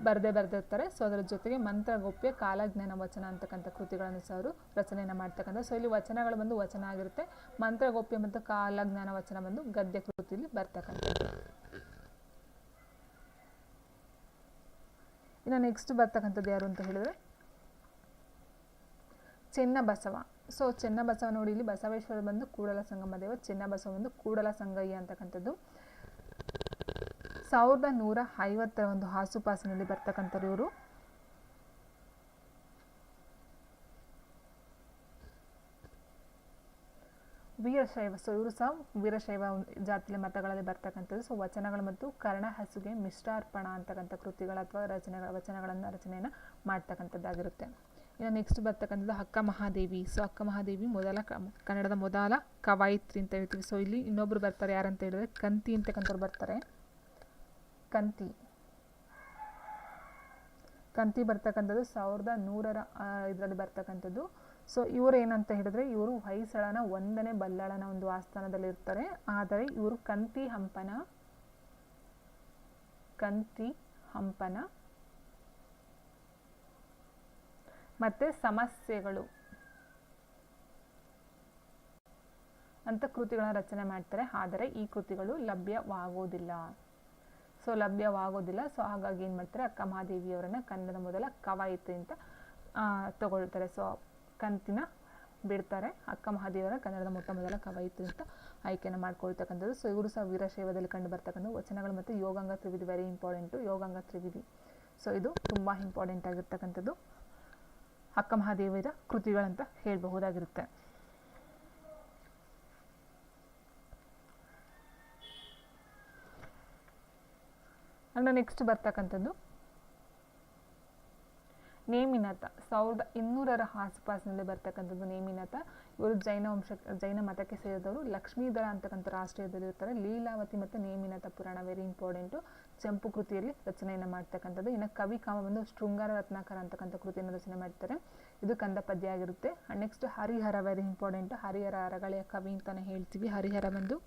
ಬರೆದಿರ್ತಾರೆ. ಸೊ ಅದರ ಜೊತೆಗೆ ಮಂತ್ರಗೋಪ್ಯ, ಕಾಲಜ್ಞಾನ ವಚನ ಅಂತಕ್ಕಂಥ ಕೃತಿಗಳನ್ನು ಸಹ ಅವರು ರಚನೆಯನ್ನು ಮಾಡ್ತಕ್ಕಂಥ. ಸೊ ಇಲ್ಲಿ ವಚನಗಳು ಬಂದು ವಚನ ಆಗಿರುತ್ತೆ, ಮಂತ್ರಗೋಪ್ಯ ಮತ್ತು ಕಾಲಜ್ಞಾನ ವಚನ ಬಂದು ಗದ್ಯ ಕೃತಿಯಲ್ಲಿ ಬರ್ತಕ್ಕಂಥದ್ದು. ಇನ್ನು ನೆಕ್ಸ್ಟ್ ಬರ್ತಕ್ಕಂಥದ್ದು ಯಾರು ಅಂತ ಹೇಳಿದ್ರೆ ಚೆನ್ನಬಸವ. ಸೊ ಚೆನ್ನಬಸವ ನೋಡಿ ಇಲ್ಲಿ ಬಸವೇಶ್ವರ ಬಂದು ಕೂಡಲ ಸಂಗಮ ದೇವ, ಚೆನ್ನಬಸವ ಬಂದು ಕೂಡಲ ಸಂಗಯ್ಯ ಅಂತಕ್ಕಂಥದ್ದು. 1150 ಒಂದು ಆಸುಪಾಸಿನಲ್ಲಿ ಬರ್ತಕ್ಕಂಥವ್ರು ಇವರು. ವೀರಶೈವ, ಸೊ ಇವರು ಸಹ ವೀರಶೈವ ಜಾತಿಯ ಮತಗಳಲ್ಲಿ ಬರ್ತಕ್ಕಂಥದ್ದು. ಸೊ ವಚನಗಳು ಮತ್ತು ಕರ್ಣ ಹಸುಗೆ ಮಿಷ್ಟಾರ್ಪಣ ಅಂತಕ್ಕಂಥ ಕೃತಿಗಳ ಅಥವಾ ವಚನಗಳನ್ನು ರಚನೆಯನ್ನು ಮಾಡ್ತಕ್ಕಂಥದ್ದಾಗಿರುತ್ತೆ. ಇನ್ನು ನೆಕ್ಸ್ಟ್ ಬರ್ತಕ್ಕಂಥದ್ದು ಅಕ್ಕ ಮಹಾದೇವಿ. ಸೊ ಅಕ್ಕ ಮಹಾದೇವಿ ಕನ್ನಡದ ಮೊದಲ ಕವಯಿತ್ರಿ ಅಂತ ಹೇಳ್ತೀವಿ. ಸೊ ಇಲ್ಲಿ ಇನ್ನೊಬ್ರು ಬರ್ತಾರೆ, ಯಾರಂತ ಹೇಳಿದ್ರೆ ಕಂತಿ ಅಂತಕ್ಕಂಥವ್ರು ಬರ್ತಾರೆ. ಕಂತಿ ಬರ್ತಕ್ಕಂಥದ್ದು 1100 ಇದರಲ್ಲಿ ಬರ್ತಕ್ಕಂಥದ್ದು. ಸೊ ಇವರು ಏನಂತ ಹೇಳಿದ್ರೆ ಇವರು ಹೊಯ್ಸಳನ 1ನೇ ಬಲ್ಲಾಳನ ಒಂದು ಆಸ್ಥಾನದಲ್ಲಿ ಇರ್ತಾರೆ. ಆದರೆ ಇವರು ಕಂತಿ ಹಂಪನ ಮತ್ತು ಸಮಸ್ಯೆಗಳು ಅಂತ ಕೃತಿಗಳನ್ನ ರಚನೆ ಮಾಡ್ತಾರೆ. ಆದರೆ ಈ ಕೃತಿಗಳು ಲಭ್ಯವಾಗೋದಿಲ್ಲ. ಸೊ ಹಾಗಾಗಿ ಏನು ಮಾಡ್ತಾರೆ, ಅಕ್ಕ ಮಹಾದೇವಿಯವರನ್ನು ಕನ್ನಡದ ಮೊದಲ ಕವಯಿತ್ರಿ ಅಂತ ತಗೊಳ್ತಾರೆ. ಸೊ ಕಂತಿನ ಬಿಡ್ತಾರೆ, ಅಕ್ಕ ಮಹಾದೇವಿಯವರ ಕನ್ನಡದ ಮೊದಲ ಕವಯಿತ್ರಿ ಅಂತ ಆಯ್ಕೆಯನ್ನು ಮಾಡ್ಕೊಳ್ತಕ್ಕಂಥದ್ದು. ಸೊ ಇವರು ಸಹ ವೀರಶೈವದಲ್ಲಿ ಕಂಡು ಬರ್ತಕ್ಕಂಥ ವಚನಗಳು ಮತ್ತು ಯೋಗಾಂಗ ತ್ರಿವಿಧಿ ವೆರಿ ಇಂಪಾರ್ಟೆಂಟು, ಯೋಗಾಂಗ ತ್ರಿವಿಧಿ. ಸೊ ಇದು ತುಂಬ ಇಂಪಾರ್ಟೆಂಟ್ ಆಗಿರ್ತಕ್ಕಂಥದ್ದು, ಅಕ್ಕ ಮಹಾದೇವಿಯರ ಕೃತಿಗಳಂತ ಹೇಳಬಹುದಾಗಿರುತ್ತೆ. ಅಂಡ್ ನೆಕ್ಸ್ಟ್ ಬರ್ತಕ್ಕಂಥದ್ದು ನೇಮಿನಾಥ. 1200 ಆಸುಪಾಸಿನಲ್ಲಿ ಬರ್ತಕ್ಕಂಥದ್ದು ನೇಮಿನಾಥ. ಇವರು ಜೈನ ಮತಕ್ಕೆ ಸೇರಿದವರು. ಲಕ್ಷ್ಮೀಧರ ಅಂತಕ್ಕಂಥ ರಾಷ್ಟ್ರೀಯದಲ್ಲಿ ಇರ್ತಾರೆ. ಲೀಲಾವತಿ ಮತ್ತು ನೇಮಿನಾಥ ಪುರಾಣ ವೆರಿ ಇಂಪಾರ್ಟೆಂಟು, ಚಂಪು ಕೃತಿಯಲ್ಲಿ ರಚನೆಯನ್ನು ಮಾಡ್ತಕ್ಕಂಥದ್ದು. ಇನ್ನು ಕವಿಕಾಮ ಬಂದು ಶೃಂಗಾರ ರತ್ನಾಕರ ಅಂತಕ್ಕಂಥ ಕೃತಿಯನ್ನು ರಚನೆ ಮಾಡ್ತಾರೆ, ಇದು ಕಂದ ಪದ್ಯ ಆಗಿರುತ್ತೆ. And next Harihara very important, Harihara ಅರಗಳೆಯ ಕವಿ ಅಂತಲೇ ಹೇಳ್ತೀವಿ. ಹರಿಹರ ಬಂದು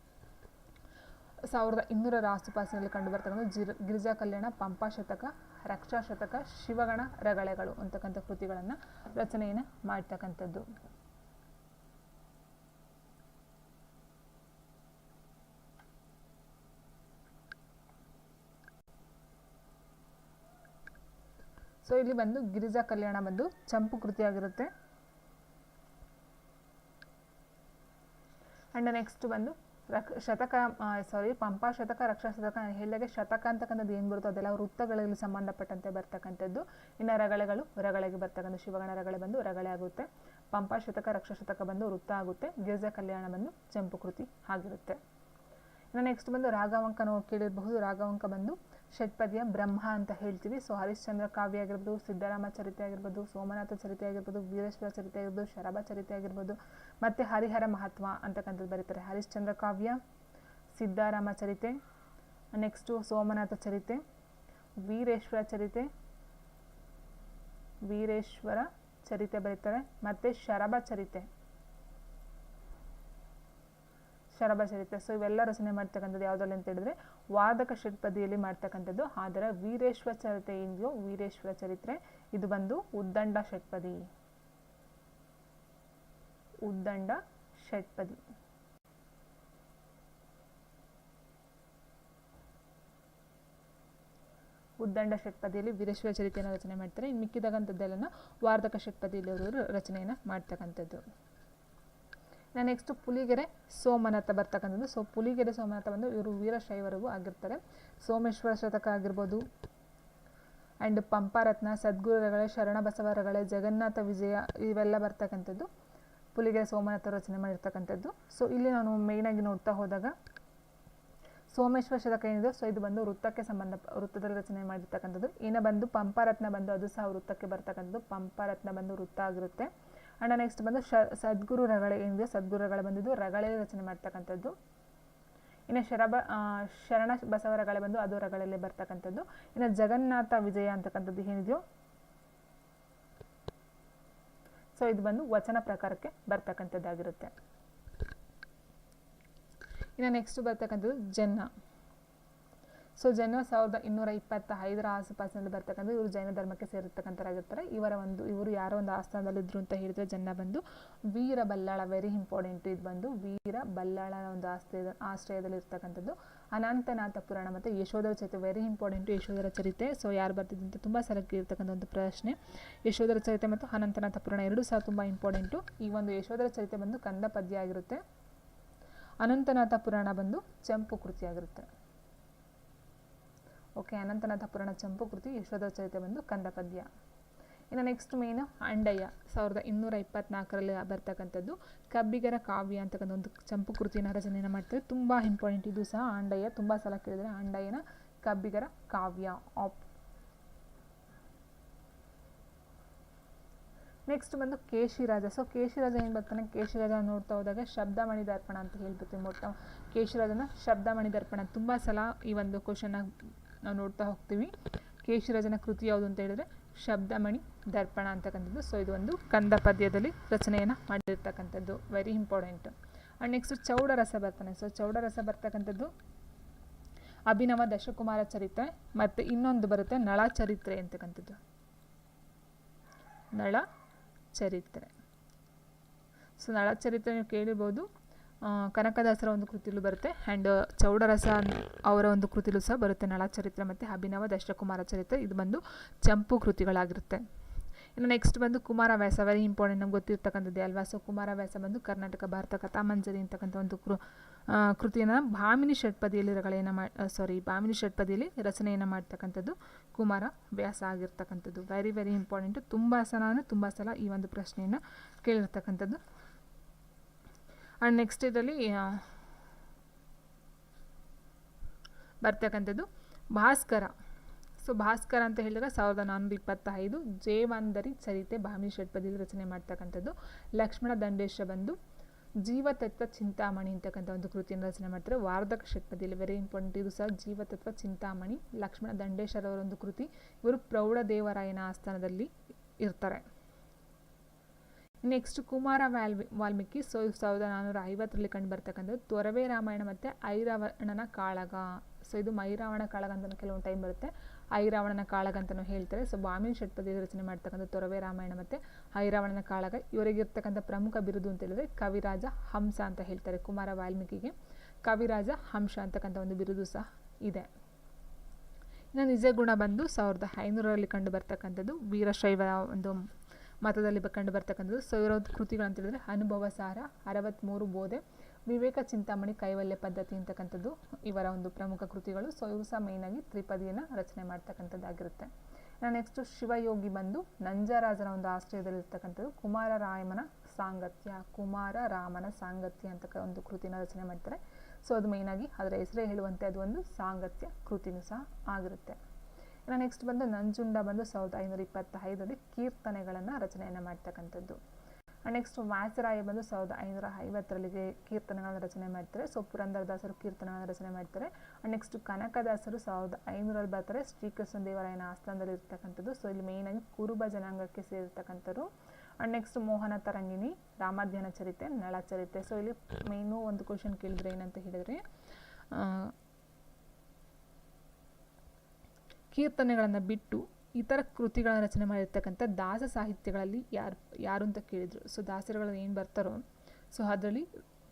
1200 ಆಸುಪಾಸಿನಲ್ಲಿ ಕಂಡು ಬರ್ತಕ್ಕಂಥ ಗಿರಿಜಾ ಕಲ್ಯಾಣ, ಪಂಪಾ ಶತಕ, ರಕ್ಷಾ ಶತಕ, ಶಿವಗಣ ರಗಳೆಗಳು ಅಂತಕ್ಕಂಥ ಕೃತಿಗಳನ್ನು ರಚನೆಯನ್ನು ಮಾಡ್ತಕ್ಕಂಥದ್ದು. ಸೊ ಇಲ್ಲಿ ಬಂದು ಗಿರಿಜಾ ಕಲ್ಯಾಣ ಬಂದು ಚಂಪು ಕೃತಿಯಾಗಿರುತ್ತೆ. ಆ್ಯಂಡ್ ನೆಕ್ಸ್ಟ್ ಬಂದು ಪಂಪಾ ಶತಕ, ರಕ್ಷಾ ಶತಕ ಹೇಳಿದಾಗೆ ಶತಕ ಅಂತಕ್ಕಂಥದ್ದು ಏನು ಬರುತ್ತೋ ಅದೆಲ್ಲ ವೃತ್ತಗಳಲ್ಲಿ ಸಂಬಂಧಪಟ್ಟಂತೆ ಬರ್ತಕ್ಕಂಥದ್ದು. ಇನ್ನು ರಗಳೆಗಳು ರಗಳೆಗೆ ಬರ್ತಕ್ಕಂಥ ಶಿವಗಣ ರಗಳೆ ಬಂದು ರಗಳೆ ಆಗುತ್ತೆ. ಪಂಪಾ ಶತಕ, ರಕ್ಷಾ ಶತಕ ಬಂದು ವೃತ್ತ ಆಗುತ್ತೆ. ಗಿರಿಜಾ ಕಲ್ಯಾಣ ಬಂದು ಚಂಪು ಕೃತಿ ಆಗಿರುತ್ತೆ. ಇನ್ನು ನೆಕ್ಸ್ಟ್ ಬಂದು ರಾಘವಂಕ ನಾವು ಕೇಳಿರಬಹುದು. ರಾಘವಂಕ ಬಂದು ಷಟ್ಪದಿಯ ಬ್ರಹ್ಮ ಅಂತ ಹೇಳ್ತೀವಿ. ಸೊ ಹರಿಶ್ಚಂದ್ರ ಕಾವ್ಯ ಆಗಿರ್ಬೋದು, ಸಿದ್ದರಾಮ ಚರಿತೆ ಆಗಿರ್ಬೋದು, ಸೋಮನಾಥ ಚರಿತೆ ಆಗಿರ್ಬೋದು, ವೀರೇಶ್ವರ ಚರಿತೆ ಆಗಿರ್ಬೋದು, ಶರಭ ಚರಿತೆ ಆಗಿರ್ಬೋದು, ಮತ್ತು ಹರಿಹರ ಮಹತ್ವ ಅಂತಕ್ಕಂಥದ್ದು ಬರೀತಾರೆ. ಹರಿಶ್ಚಂದ್ರ ಕಾವ್ಯ, ಸಿದ್ದಾರಾಮ ಚರಿತೆ, ನೆಕ್ಸ್ಟು ಸೋಮನಾಥ ಚರಿತೆ, ವೀರೇಶ್ವರ ಚರಿತೆ ಬರೀತಾರೆ. ಮತ್ತು ಶರಭ ಚರಿತೆ. ಸೊ ಇವೆಲ್ಲ ರಚನೆ ಮಾಡ್ತಕ್ಕಂಥದ್ದು ಯಾವುದ್ರಲ್ಲಿ ಅಂತ ಹೇಳಿದ್ರೆ ವಾದಕ ಷಟ್ಪದಿಯಲ್ಲಿ ಮಾಡ್ತಕ್ಕಂಥದ್ದು. ಆದರೆ ವೀರೇಶ್ವರ ಚರಿತೆ ಏನಿದೆಯೋ ವೀರೇಶ್ವರ ಚರಿತ್ರೆ ಇದು ಬಂದು ಉದ್ದಂಡ ಷಟ್ಪದಿ. ಉದ್ದಂಡ ಷಟ್ಪದಿಯಲ್ಲಿ ವೀರೇಶ್ವರ ಚರಿತೆಯನ್ನು ರಚನೆ ಮಾಡ್ತಾರೆ. ಇನ್ನು ಮಿಕ್ಕಿದಾಗಂಥದ್ದೆಲ್ಲ ವಾರ್ಧಕ ಷಟ್ಪದಿಯಲ್ಲಿ ಅವರು ರಚನೆಯನ್ನು ಮಾಡ್ತಕ್ಕಂಥದ್ದು. ನೆಕ್ಸ್ಟ್ ಪುಲಿಗೆರೆ ಸೋಮನಾಥ ಬರ್ತಕ್ಕಂಥದ್ದು. ಸೊ ಪುಲಿಗೆರೆ ಸೋಮನಾಥ ಬಂದು ಇವರು ವೀರಶೈವರಿಗೂ ಆಗಿರ್ತಾರೆ. ಸೋಮೇಶ್ವರ ಶತಕ ಆಗಿರ್ಬೋದು, ಆ್ಯಂಡ್ ಪಂಪಾರತ್ನ, ಸದ್ಗುರು ರಗಳೆ, ಶರಣ ಬಸವ ರಗಳೆ, ಜಗನ್ನಾಥ ವಿಜಯ ಇವೆಲ್ಲ ಬರ್ತಕ್ಕಂಥದ್ದು ಪುಲಿಗೆರೆ ಸೋಮನಾಥ ರಚನೆ ಮಾಡಿರ್ತಕ್ಕಂಥದ್ದು. ಸೊ ಇಲ್ಲಿ ನಾನು ಮೇಯ್ನಾಗಿ ನೋಡ್ತಾ ಹೋದಾಗ ಸೋಮೇಶ್ವರ ಶತಕ ಏನಿದೆ ಸೊ ಇದು ಬಂದು ವೃತ್ತದಲ್ಲಿ ರಚನೆ ಮಾಡಿರ್ತಕ್ಕಂಥದ್ದು. ಇನ್ನು ಬಂದು ಪಂಪಾರತ್ನ ಬಂದು ಅದು ಸಹ ವೃತ್ತಕ್ಕೆ ಬರ್ತಕ್ಕಂಥದ್ದು. ಪಂಪಾರತ್ನ ಬಂದು ವೃತ್ತ ಆಗಿರುತ್ತೆ. ಆ್ಯಂಡ್ ನೆಕ್ಸ್ಟ್ ಬಂದು ಸದ್ಗುರು ರಗಳೆ ಏನಿದೆ ಸದ್ಗುರು ರಗಳೆ ಬಂದಿದ್ದು ರಗಳೆಯಲ್ಲಿ ರಚನೆ ಮಾಡ್ತಕ್ಕಂಥದ್ದು. ಇನ್ನು ಶರಣ ಬಸವ ರಗಳೆ ಬಂದು ಅದು ರಗಳೆಯಲ್ಲಿ ಬರ್ತಕ್ಕಂಥದ್ದು. ಇನ್ನು ಜಗನ್ನಾಥ ವಿಜಯ ಅಂತಕ್ಕಂಥದ್ದು ಏನಿದೆಯೋ ಸೊ ಇದು ಬಂದು ವಚನ ಪ್ರಕಾರಕ್ಕೆ ಬರ್ತಕ್ಕಂಥದ್ದಾಗಿರುತ್ತೆ. ಇನ್ನು ನೆಕ್ಸ್ಟ್ ಬರ್ತಕ್ಕಂಥದ್ದು ಜನ್ನ. ಸೊ ಜನ್ನ 1225 ಆಸುಪಾಸಿನಲ್ಲಿ ಬರ್ತಕ್ಕಂಥ ಇವರು ಜೈನ ಧರ್ಮಕ್ಕೆ ಸೇರಿರ್ತಕ್ಕಂಥರಾಗಿರ್ತಾರೆ. ಇವರು ಯಾರೋ ಒಂದು ಆಸ್ಥಾನದಲ್ಲಿದ್ದರು ಅಂತ ಹೇಳಿದ್ರೆ ಜನ್ನ ಬಂದು ವೀರ ಬಲ್ಲಾಳ, ವೆರಿ ಇಂಪಾರ್ಟೆಂಟ್. ಇದು ಬಂದು ವೀರ ಬಲ್ಲಾಳ ಒಂದು ಆಶ್ರಯದಲ್ಲಿ ಇರ್ತಕ್ಕಂಥದ್ದು. ಅನಂತನಾಥ ಪುರಾಣ ಮತ್ತು ಯಶೋಧರ ಚರಿತೆ ವೆರಿ ಇಂಪಾರ್ಟೆಂಟು. ಯಶೋಧರ ಚರಿತೆ ಸೊ ಯಾರು ಬರ್ತಿದ್ದಂತ ತುಂಬ ಸಲ ಕೇಳಿರ್ತಕ್ಕಂಥ ಒಂದು ಪ್ರಶ್ನೆ. ಯಶೋಧರ ಚರಿತೆ ಮತ್ತು ಅನಂತನಾಥ ಪುರಾಣ ಎರಡೂ ಸಹ ತುಂಬ ಇಂಪಾರ್ಟೆಂಟು. ಈ ಒಂದು ಯಶೋಧರ ಚರಿತೆ ಬಂದು ಕಂದ ಪದ್ಯ ಆಗಿರುತ್ತೆ. ಅನಂತನಾಥ ಪುರಾಣ ಬಂದು ಚಂಪು ಕೃತಿ ಆಗಿರುತ್ತೆ. ಓಕೆ, ಅನಂತನಾಥ ಪುರಾಣ ಚಂಪು ಕೃತಿ, ಯಶೋಧರ ಚರಿತೆ ಬಂದು ಕಂದ ಪದ್ಯ. ಇನ್ನು ನೆಕ್ಸ್ಟ್ ಮೇನ್ ಅಂಡಯ್ಯ 1224ರಲ್ಲಿ ಬರ್ತಕ್ಕಂಥದ್ದು ಕಬ್ಬಿಗರ ಕಾವ್ಯ ಅಂತಕ್ಕಂಥ ಒಂದು ಚಂಪು ಕೃತಿಯನ್ನು ರಚನೆಯನ್ನು ಮಾಡ್ತಾರೆ. ತುಂಬ ಇಂಪಾರ್ಟೆಂಟ್ ಇದು ಸಹ. ಅಂಡಯ್ಯ ತುಂಬ ಸಲ ಕೇಳಿದರೆ ಅಂಡಯ್ಯನ ಕಬ್ಬಿಗರ ಕಾವ್ಯ. ನೆಕ್ಸ್ಟ್ ಬಂದು ಕೇಶಿರಾಜ. ಸೊ ಕೇಶಿರಾಜ ಏನು ಬರ್ತಾನೆ, ಕೇಶಿರಾಜ ನೋಡ್ತಾ ಹೋದಾಗ ಶಬ್ದಮಣಿ ದರ್ಪಣ ಅಂತ ಹೇಳ್ಬಿಡ್ತೀವಿ. ಕೇಶಿರಾಜನ ಶಬ್ದಮಣಿ ದರ್ಪಣ ತುಂಬ ಸಲ ಈ ಒಂದು ಕ್ವಶನ್ನ ನಾವು ನೋಡ್ತಾ ಹೋಗ್ತೀವಿ. ಕೇಶಿರಾಜನ ಕೃತಿ ಯಾವುದು ಅಂತ ಹೇಳಿದ್ರೆ ಶಬ್ದಮಣಿ ದರ್ಪಣ ಅಂತಕ್ಕಂಥದ್ದು. ಸೊ ಇದು ಒಂದು ಕಂದ ಪದ್ಯದಲ್ಲಿ ರಚನೆಯನ್ನು ಮಾಡಿರ್ತಕ್ಕಂಥದ್ದು, ವೆರಿ ಇಂಪಾರ್ಟೆಂಟ್. ಆ್ಯಂಡ್ ನೆಕ್ಸ್ಟ್ ಚೌಡರಸ ಬರ್ತಾನೆ. ಸೊ ಚೌಡರಸ ಬರ್ತಕ್ಕಂಥದ್ದು ಅಭಿನವ ದಶಕುಮಾರ ಚರಿತ್ರೆ, ಮತ್ತು ಇನ್ನೊಂದು ಬರುತ್ತೆ ನಳ ಚರಿತ್ರೆ ಅಂತಕ್ಕಂಥದ್ದು. ನಳ ಚರಿತ್ರೆ. ಸೊ ನಳ ಚರಿತ್ರೆ ನೀವು ಕೇಳಿರ್ಬೋದು, ಕನಕದಾಸರ ಒಂದು ಕೃತಿಲೂ ಬರುತ್ತೆ. ಆ್ಯಂಡ್ ಚೌಡರಸ ಅವರ ಒಂದು ಕೃತಿಲೂ ಸಹ ಬರುತ್ತೆ ನಳ ಚರಿತ್ರೆ ಮತ್ತು ಅಭಿನವ ದಶಕುಮಾರ ಚರಿತ್ರೆ. ಇದು ಬಂದು ಚಂಪು ಕೃತಿಗಳಾಗಿರುತ್ತೆ. ಇನ್ನು ನೆಕ್ಸ್ಟ್ ಬಂದು ಕುಮಾರವ್ಯಾಸ, ವೆರಿ ಇಂಪಾರ್ಟೆಂಟ್, ನಮ್ಗೆ ಗೊತ್ತಿರ್ತಕ್ಕಂಥದ್ದೇ ಅಲ್ವಾ. ಸೊ ಕುಮಾರವ್ಯಾಸ ಬಂದು ಕರ್ನಾಟಕ ಭಾರತ ಕಥಾಮಂಜರಿ ಅಂತಕ್ಕಂಥ ಒಂದು ಕೃತಿಯನ್ನು ಭಾಮಿನಿ ಷಟ್ಪದಿಯಲ್ಲಿ ರಚನೆಯನ್ನು ಮಾಡ್ತಕ್ಕಂಥದ್ದು ಕುಮಾರವ್ಯಾಸ ಆಗಿರ್ತಕ್ಕಂಥದ್ದು. Very very important. ತುಂಬ ಸಲ ಈ ಒಂದು ಪ್ರಶ್ನೆಯನ್ನು ಕೇಳಿರ್ತಕ್ಕಂಥದ್ದು. ಆ್ಯಂಡ್ ನೆಕ್ಸ್ಟ್ ಇದರಲ್ಲಿ ಬರ್ತಕ್ಕಂಥದ್ದು ಭಾಸ್ಕರ. ಸೊ ಭಾಸ್ಕರ ಅಂತ ಹೇಳಿದಾಗ 1425 ಜೇವಂದರಿ ಚರಿತೆ ಭಾಮಿನಿ ಷಟ್ಪದಿಯಲ್ಲಿ ರಚನೆ ಮಾಡ್ತಕ್ಕಂಥದ್ದು. ಲಕ್ಷ್ಮಣ ದಂಡೇಶ ಬಂದು ಜೀವತತ್ವ ಚಿಂತಾಮಣಿ ಅಂತಕ್ಕಂಥ ಒಂದು ಕೃತಿಯನ್ನು ರಚನೆ ಮಾಡ್ತಾರೆ ವಾರ್ಧಕ ಷಟ್ಪದಿಯಲ್ಲಿ. ವೆರಿ ಇಂಪಾರ್ಟೆಂಟ್ ಇದು ಸಹ. ಜೀವತತ್ವ ಚಿಂತಾಮಣಿ ಲಕ್ಷ್ಮಣ ದಂಡೇಶರವರ ಒಂದು ಕೃತಿ. ಇವರು ಪ್ರೌಢದೇವರಾಯನ ಆಸ್ಥಾನದಲ್ಲಿ ಇರ್ತಾರೆ. ನೆಕ್ಸ್ಟ್ ಕುಮಾರ ವಾಲ್ಮೀಕಿ. ಸೊ 1450ರಲ್ಲಿ ಕಂಡು ಬರ್ತಕ್ಕಂಥದ್ದು ತೊರವೆ ರಾಮಾಯಣ ಮತ್ತು ಐರಾವಣನ ಕಾಳಗ. ಸೊ ಇದು ಮೈರಾವಣ ಕಾಳಗ ಅಂತ ಕೆಲವೊಂದು ಟೈಮ್ ಬರುತ್ತೆ, ಐರಾವಣನ ಕಾಳಗ ಅಂತಲೂ ಹೇಳ್ತಾರೆ. ಸೊ ಭಾಮಿನಿ ಷಟ್ಪದಿಯಲ್ಲಿ ರಚನೆ ಮಾಡ್ತಕ್ಕಂಥ ತೊರವೆ ರಾಮಾಯಣ ಮತ್ತು ಐರಾವಣನ ಕಾಳಗ. ಇವರಿಗಿರ್ತಕ್ಕಂಥ ಪ್ರಮುಖ ಬಿರುದು ಅಂತ ಹೇಳಿದ್ರೆ ಕವಿರಾಜ ಹಂಸ ಅಂತ ಹೇಳ್ತಾರೆ. ಕುಮಾರ ವಾಲ್ಮೀಕಿಗೆ ಕವಿರಾಜ ಹಂಸ ಅಂತಕ್ಕಂಥ ಒಂದು ಬಿರುದು ಸಹ ಇದೆ. ಇನ್ನು ನಿಜ ಗುಣ ಬಂದು 1500ರಲ್ಲಿ ಕಂಡು ಬರ್ತಕ್ಕಂಥದ್ದು, ವೀರಶೈವ ಒಂದು ಮತದಲ್ಲಿ ಕಂಡು ಬರ್ತಕ್ಕಂಥದ್ದು. ಸೊ ಇವರ ಕೃತಿಗಳು ಅಂತ ಹೇಳಿದ್ರೆ ಅನುಭವ ಸಾರ, 63 ಬೋಧೆ, ವಿವೇಕ ಚಿಂತಾಮಣಿ, ಕೈವಲ್ಯ ಪದ್ಧತಿ ಅಂತಕ್ಕಂಥದ್ದು ಇವರ ಒಂದು ಪ್ರಮುಖ ಕೃತಿಗಳು. ಸೊ ಇವರು ಸಹ ಮೇಯ್ನಾಗಿ ತ್ರಿಪದಿಯನ್ನು ರಚನೆ ಮಾಡ್ತಕ್ಕಂಥದ್ದಾಗಿರುತ್ತೆ. ನೆಕ್ಸ್ಟು ಶಿವಯೋಗಿ ಬಂದು ನಂಜರಾಜನ ಒಂದು ಆಶ್ರಯದಲ್ಲಿರ್ತಕ್ಕಂಥದ್ದು, ಕುಮಾರರಾಮನ ಸಾಂಗತ್ಯ ಅಂತ ಒಂದು ಕೃತಿನ ರಚನೆ ಮಾಡ್ತಾರೆ. ಸೊ ಅದು ಮೇಯ್ನಾಗಿ ಅದರ ಹೆಸರೇ ಹೇಳುವಂತೆ ಅದು ಒಂದು ಸಾಂಗತ್ಯ ಕೃತಿನೂ ಸಹ ಆಗಿರುತ್ತೆ. ಇನ್ನು ನೆಕ್ಸ್ಟ್ ಬಂದು ನಂಜುಂಡ ಬಂದು 1525ರಲ್ಲಿ ಕೀರ್ತನೆಗಳನ್ನು ರಚನೆಯನ್ನು ಮಾಡ್ತಕ್ಕಂಥದ್ದು. ನೆಕ್ಸ್ಟ್ ವ್ಯಾಸರಾಯ ಬಂದು 1550ರಲ್ಲಿ ಕೀರ್ತನೆಗಳನ್ನು ರಚನೆ ಮಾಡ್ತಾರೆ. ಸೊ ಪುರಂದರದಾಸರು ಕೀರ್ತನೆಗಳನ್ನು ರಚನೆ ಮಾಡ್ತಾರೆ. ನೆಕ್ಸ್ಟ್ ಕನಕದಾಸರು 1500ರಲ್ಲಿ ಬರ್ತಾರೆ, ಶ್ರೀಕೃಷ್ಣ ದೇವರಾಯನ ಆಸ್ಥಾನದಲ್ಲಿ ಇರ್ತಕ್ಕಂಥದ್ದು. ಸೊ ಇಲ್ಲಿ ಮೇಯ್ನಾಗಿ ಕುರುಬ ಜನಾಂಗಕ್ಕೆ ಸೇರಿರ್ತಕ್ಕಂಥದ್ದು. ನೆಕ್ಸ್ಟ್ ಮೋಹನ ತರಂಗಿಣಿ, ರಾಮಾಧ್ಯನ ಚರಿತೆ, ನಳಚರಿತೆ. ಸೊ ಇಲ್ಲಿ ಮೇಯ್ನು ಒಂದು ಕ್ವಶನ್ ಕೇಳಿದ್ರೆ ಏನಂತ ಹೇಳಿದ್ರೆ, ಕೀರ್ತನೆಗಳನ್ನು ಬಿಟ್ಟು ಇತರ ಕೃತಿಗಳನ್ನು ರಚನೆ ಮಾಡಿರ್ತಕ್ಕಂಥ ದಾಸ ಸಾಹಿತ್ಯಗಳಲ್ಲಿ ಯಾರು ಅಂತ ಕೇಳಿದರು. ಸೊ ದಾಸರುಗಳು ಏನು ಬರ್ತಾರೋ ಸೊ ಅದರಲ್ಲಿ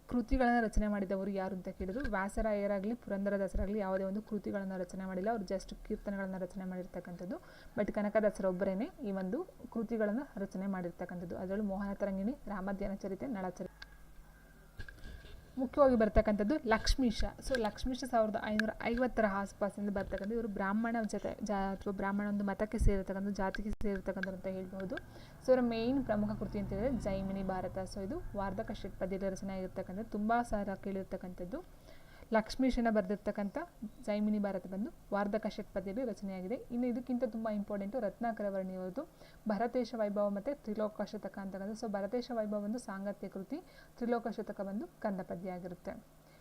ಕೃತಿಗಳನ್ನು ರಚನೆ ಮಾಡಿದವರು ಯಾರು ಅಂತ ಕೇಳಿದ್ರು. ವ್ಯಾಸರಾಯರಾಗಲಿ ಪುರಂದರದಾಸರಾಗಲಿ ಯಾವುದೇ ಒಂದು ಕೃತಿಗಳನ್ನು ರಚನೆ ಮಾಡಿಲ್ಲ, ಅವರು ಜಸ್ಟ್ ಕೀರ್ತನೆಗಳನ್ನು ರಚನೆ ಮಾಡಿರ್ತಕ್ಕಂಥದ್ದು. ಬಟ್ ಕನಕದಾಸರೊಬ್ಬರೇ ಈ ಒಂದು ಕೃತಿಗಳನ್ನು ರಚನೆ ಮಾಡಿರ್ತಕ್ಕಂಥದ್ದು. ಅದರಲ್ಲೂ ಮೋಹನ ತರಂಗಿಣಿ, ರಾಮಾಧ್ಯನ ಚರಿತೆ, ನಳಚರಿತೆ. ಮುಖ್ಯವಾಗಿ ಬರ್ತಕ್ಕಂಥದ್ದು ಲಕ್ಷ್ಮೀಶ. ಸೊ ಲಕ್ಷ್ಮೀಶ 1550ರ ಆಸ್ಪಾಸಿಂದ ಬರ್ತಕ್ಕಂಥ ಇವರು ಬ್ರಾಹ್ಮಣ ಅಥವಾ ಬ್ರಾಹ್ಮಣ ಒಂದು ಮತಕ್ಕೆ ಸೇರಿರ್ತಕ್ಕಂಥ, ಜಾತಿಗೆ ಸೇರಿರ್ತಕ್ಕಂಥ ಅಂತ ಹೇಳ್ಬೋದು. ಸೊ ಇವರ ಮೇಯ್ನ್ ಪ್ರಮುಖ ಕೃತಿ ಅಂತ ಹೇಳಿದ್ರೆ ಜೈಮಿನಿ ಭಾರತ. ಸೊ ಇದು ವಾರ್ಧಕ ಷಟ್ಪದಿಯಲ್ಲಿ ರಚನೆ ಆಗಿರ್ತಕ್ಕಂಥದ್ದು, ತುಂಬ ಸಾರ ಕೇಳಿರ್ತಕ್ಕಂಥದ್ದು. ಲಕ್ಷ್ಮೀಶನ ಬರೆದಿರ್ತಕ್ಕಂಥ ಜೈಮಿನಿ ಭಾರತ ಬಂದು ವಾರ್ಧಕ ಷಟ್ಪದಿಯಲ್ಲಿ ರಚನೆಯಾಗಿದೆ. ಇನ್ನು ಇದಕ್ಕಿಂತ ತುಂಬ ಇಂಪಾರ್ಟೆಂಟು ರತ್ನಾಕರ ವರ್ಣಿಯವರದು ಭರತೇಶ ವೈಭವ ಮತ್ತು ತ್ರಿಲೋಕ ಶತಕ ಅಂತಕ್ಕಂಥ. ಸೊ ಭರತೇಶ ವೈಭವ ಒಂದು ಸಾಂಗತ್ಯ ಕೃತಿ, ತ್ರಿಲೋಕ ಶತಕ ಬಂದು ಕಂದಪದ್ಯ ಆಗಿರುತ್ತೆ.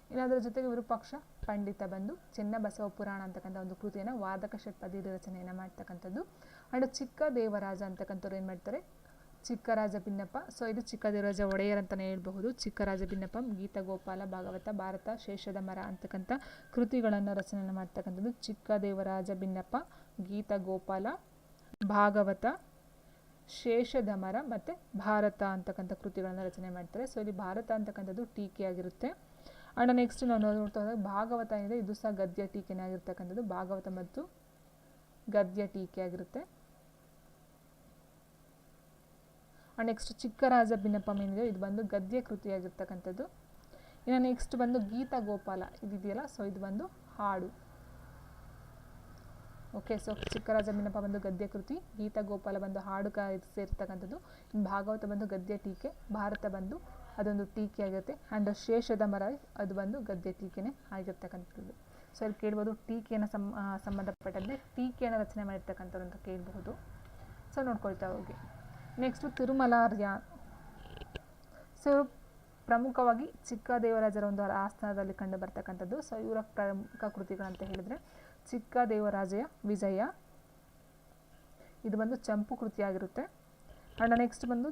ಇನ್ನು ಅದರ ಜೊತೆಗೆ ವಿರೂಪಾಕ್ಷ ಪಂಡಿತ ಬಂದು ಚೆನ್ನಬಸವ ಪುರಾಣ ಅಂತಕ್ಕಂಥ ಒಂದು ಕೃತಿಯನ್ನು ವಾರ್ಧಕ ಷಟ್ಪದಿಯಲ್ಲಿ ರಚನೆಯನ್ನು ಮಾಡ್ತಕ್ಕಂಥದ್ದು. ಅಂಡ್ ಚಿಕ್ಕ ದೇವರಾಜ ಅಂತಕ್ಕಂಥವ್ರು ಏನು ಮಾಡ್ತಾರೆ, ಚಿಕ್ಕರಾಜ ಭಿನ್ನಪ್ಪ. ಸೊ ಇದು ಚಿಕ್ಕದೇವರಾಜ ಒಡೆಯರ್ ಅಂತಲೇ ಹೇಳ್ಬಹುದು. ಚಿಕ್ಕರಾಜ ಭಿನ್ನಪ್ಪ, ಗೀತ ಗೋಪಾಲ, ಭಾಗವತ, ಭಾರತ, ಶೇಷದ ಮರ ಅಂತಕ್ಕಂಥ ಕೃತಿಗಳನ್ನು ರಚನೆ ಮಾಡ್ತಕ್ಕಂಥದ್ದು. ಚಿಕ್ಕದೇವರಾಜ ಭಿನ್ನಪ್ಪ, ಗೀತ ಗೋಪಾಲ, ಭಾಗವತ, ಶೇಷದ ಮರ ಮತ್ತು ಭಾರತ ಅಂತಕ್ಕಂಥ ಕೃತಿಗಳನ್ನು ರಚನೆ ಮಾಡ್ತಾರೆ. ಸೊ ಇಲ್ಲಿ ಭಾರತ ಅಂತಕ್ಕಂಥದ್ದು ಟೀಕೆ ಆಗಿರುತ್ತೆ. ಅಂಡ್ ನೆಕ್ಸ್ಟ್ ನಾವು ನೋಡ್ತಾ ಹೋದಾಗ ಭಾಗವತ ಏನಿದೆ ಇದು ಸಹ ಗದ್ಯ ಟೀಕೆನೇ ಆಗಿರ್ತಕ್ಕಂಥದ್ದು. ಭಾಗವತ ಮತ್ತು ಗದ್ಯ ಟೀಕೆ ಆಗಿರುತ್ತೆ. ನೆಕ್ಸ್ಟ್ ಚಿಕ್ಕರಾಜ ಭಿನ್ನಪ್ಪ ಏನಿದೆ ಇದು ಬಂದು ಗದ್ಯ ಕೃತಿಯಾಗಿರ್ತಕ್ಕಂಥದ್ದು. ಇನ್ನು ನೆಕ್ಸ್ಟ್ ಬಂದು ಗೀತ ಗೋಪಾಲ ಇದೆಯಲ್ಲ, ಸೊ ಇದು ಬಂದು ಹಾಡು. ಓಕೆ, ಸೊ ಚಿಕ್ಕರಾಜ ಭಿನ್ನಪ್ಪ ಬಂದು ಗದ್ಯ ಕೃತಿ, ಗೀತ ಗೋಪಾಲ ಬಂದು ಹಾಡು ಸೇರ್ತಕ್ಕಂಥದ್ದು. ಇನ್ನು ಭಾಗವತ ಬಂದು ಗದ್ಯ ಟೀಕೆ, ಭಾರತ ಬಂದು ಅದೊಂದು ಟೀಕೆ ಆಗಿರುತ್ತೆ. ಆ್ಯಂಡ್ ಶೇಷದ ಮರ ಅದು ಬಂದು ಗದ್ಯ ಟೀಕೆನೇ ಆಗಿರ್ತಕ್ಕಂಥದ್ದು. ಸೊ ಇಲ್ಲಿ ಕೇಳ್ಬೋದು ಟೀಕೆಯನ್ನು ಸಂಬಂಧಪಟ್ಟಂತೆ ಟೀಕೆಯನ್ನು ರಚನೆ ಮಾಡಿರ್ತಕ್ಕಂಥದ್ದು ಅಂತ ಕೇಳಬಹುದು. ಸೊ ನೋಡ್ಕೊಳ್ತಾ ಹೋಗಿ. ನೆಕ್ಸ್ಟು ತಿರುಮಲಾರ್ಯ. ಸೊ ಪ್ರಮುಖವಾಗಿ ಚಿಕ್ಕದೇವರಾಜರ ಒಂದು ಆಸ್ಥಾನದಲ್ಲಿ ಕಂಡು ಬರ್ತಕ್ಕಂಥದ್ದು. ಸೊ ಇವರ ಪ್ರಮುಖ ಕೃತಿಗಳಂತ ಹೇಳಿದರೆ ಚಿಕ್ಕದೇವರಾಜೆಯ ವಿಜಯ, ಇದು ಬಂದು ಚಂಪು ಕೃತಿಯಾಗಿರುತ್ತೆ. ಆ್ಯಂಡ್ ನೆಕ್ಸ್ಟ್ ಬಂದು